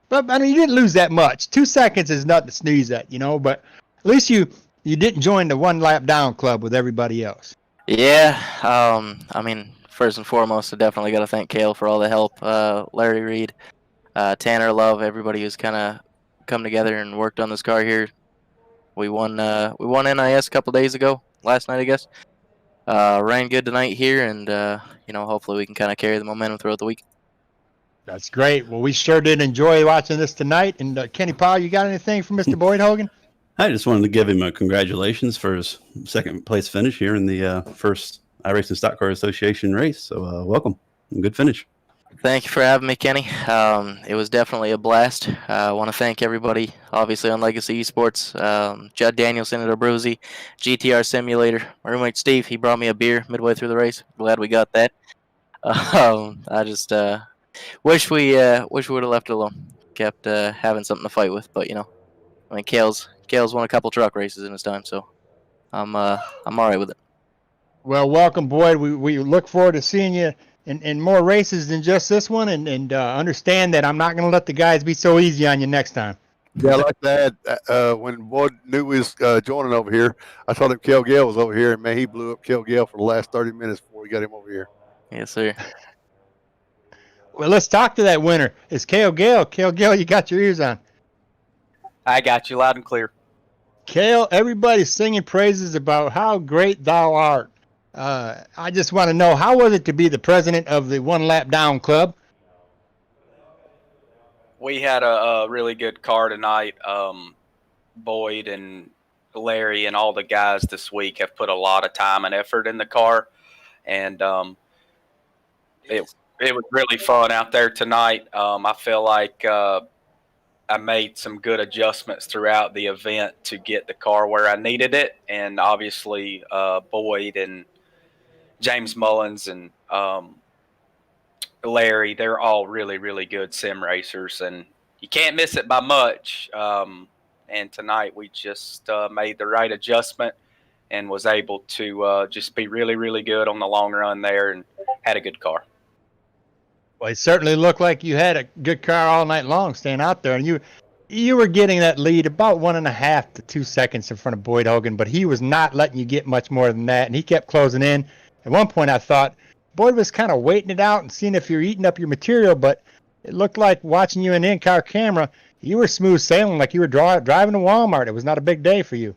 but I mean, you didn't lose that much. 2 seconds is nothing to sneeze at, you know, but at least you didn't join the 1 lap down club with everybody else. Yeah, I mean, first and foremost, I definitely got to thank Cale for all the help. Larry Reed, Tanner Love, everybody who's kind of come together and worked on this car here. We won NIS a couple days ago, last night I guess. Ran good tonight here, and you know, hopefully we can kind of carry the momentum throughout the week. That's great. Well, we sure did enjoy watching this tonight. And Kenny Powell, you got anything for Mr. Boyd Hogan? I just wanted to give him a congratulations for his 2nd place finish here in the first iRacing Stock Car Association race. So welcome. Good finish. Thank you for having me, Kenny. It was definitely a blast. I want to thank everybody, obviously, on Legacy Esports. Judd Danielson at Abruzzi, GTR Simulator. My roommate Steve, he brought me a beer midway through the race. Glad we got that. I just wish we would have left it alone. Kept having something to fight with, but you know, I mean, Cale's won a couple truck races in his time, so I'm all right with it. Well, welcome, Boyd. We look forward to seeing you in more races than just this one, and understand that I'm not going to let the guys be so easy on you next time. Yeah, I like that. When Boyd knew we was joining over here, I told him Kel Gale was over here, and man, he blew up Kel Gale for the last 30 minutes before we got him over here. Yes, sir. Well, let's talk to that winner. It's Kale Gale. Kale Gale, you got your ears on. I got you loud and clear. Kale, everybody's singing praises about how great thou art. I just want to know, how was it to be the president of the One Lap Down Club? We had a really good car tonight. Boyd and Larry and all the guys this week have put a lot of time and effort in the car, and it was really fun out there tonight. I feel like I made some good adjustments throughout the event to get the car where I needed it, and obviously Boyd and James Mullins and Larry, they're all really, really good sim racers, and you can't miss it by much. And tonight we just made the right adjustment and was able to just be really, really good on the long run there and had a good car. Well, it certainly looked like you had a good car all night long staying out there, and you were getting that lead about 1.5 to 2 seconds in front of Boyd Hogan, but he was not letting you get much more than that, and he kept closing in. At one point, I thought Boyd was kind of waiting it out and seeing if you're eating up your material, but it looked like, watching you in the in-car camera, you were smooth sailing like you were driving to Walmart. It was not a big day for you.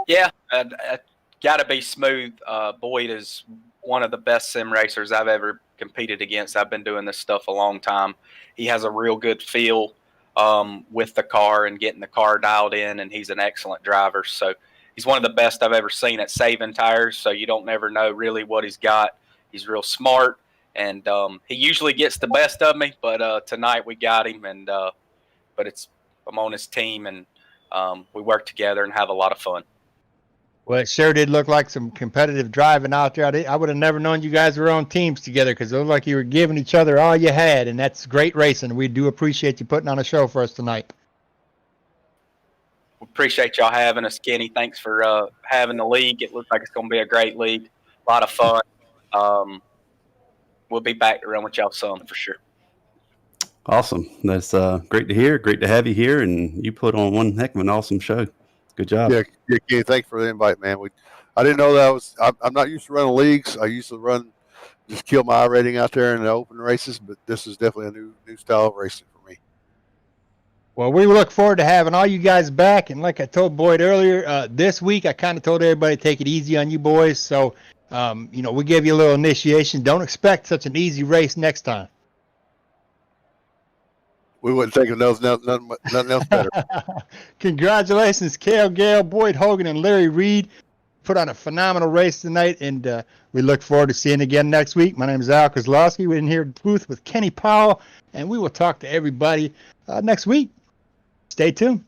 Yeah, I got to be smooth. Boyd is one of the best sim racers I've ever competed against. I've been doing this stuff a long time. He has a real good feel with the car and getting the car dialed in, and he's an excellent driver. So he's one of the best I've ever seen at saving tires, so you don't never know really what he's got. He's real smart, and he usually gets the best of me, but tonight we got him, and but I'm on his team, and we work together and have a lot of fun. Well, it sure did look like some competitive driving out there. I would have never known you guys were on teams together, because it looked like you were giving each other all you had, and that's great racing. We do appreciate you putting on a show for us tonight. We appreciate y'all having us, Kenny. Thanks for having the league. It looks like it's going to be a great league, a lot of fun. We'll be back to run with y'all soon for sure. Awesome. That's great to hear. Great to have you here, and you put on one heck of an awesome show. Good job. Yeah, Kenny, thanks for the invite, man. I didn't know that I'm not used to running leagues. I used to just kill my rating out there in the open races, but this is definitely a new style of racing for me. Well, we look forward to having all you guys back. And like I told Boyd earlier, this week I kind of told everybody to take it easy on you boys. So, we gave you a little initiation. Don't expect such an easy race next time. We wouldn't think of nothing else better. Congratulations, Kale Gale, Boyd Hogan, and Larry Reed. Put on a phenomenal race tonight, and we look forward to seeing you again next week. My name is Al Kozlowski. We're in here at the booth with Kenny Powell, and we will talk to everybody next week. Stay tuned.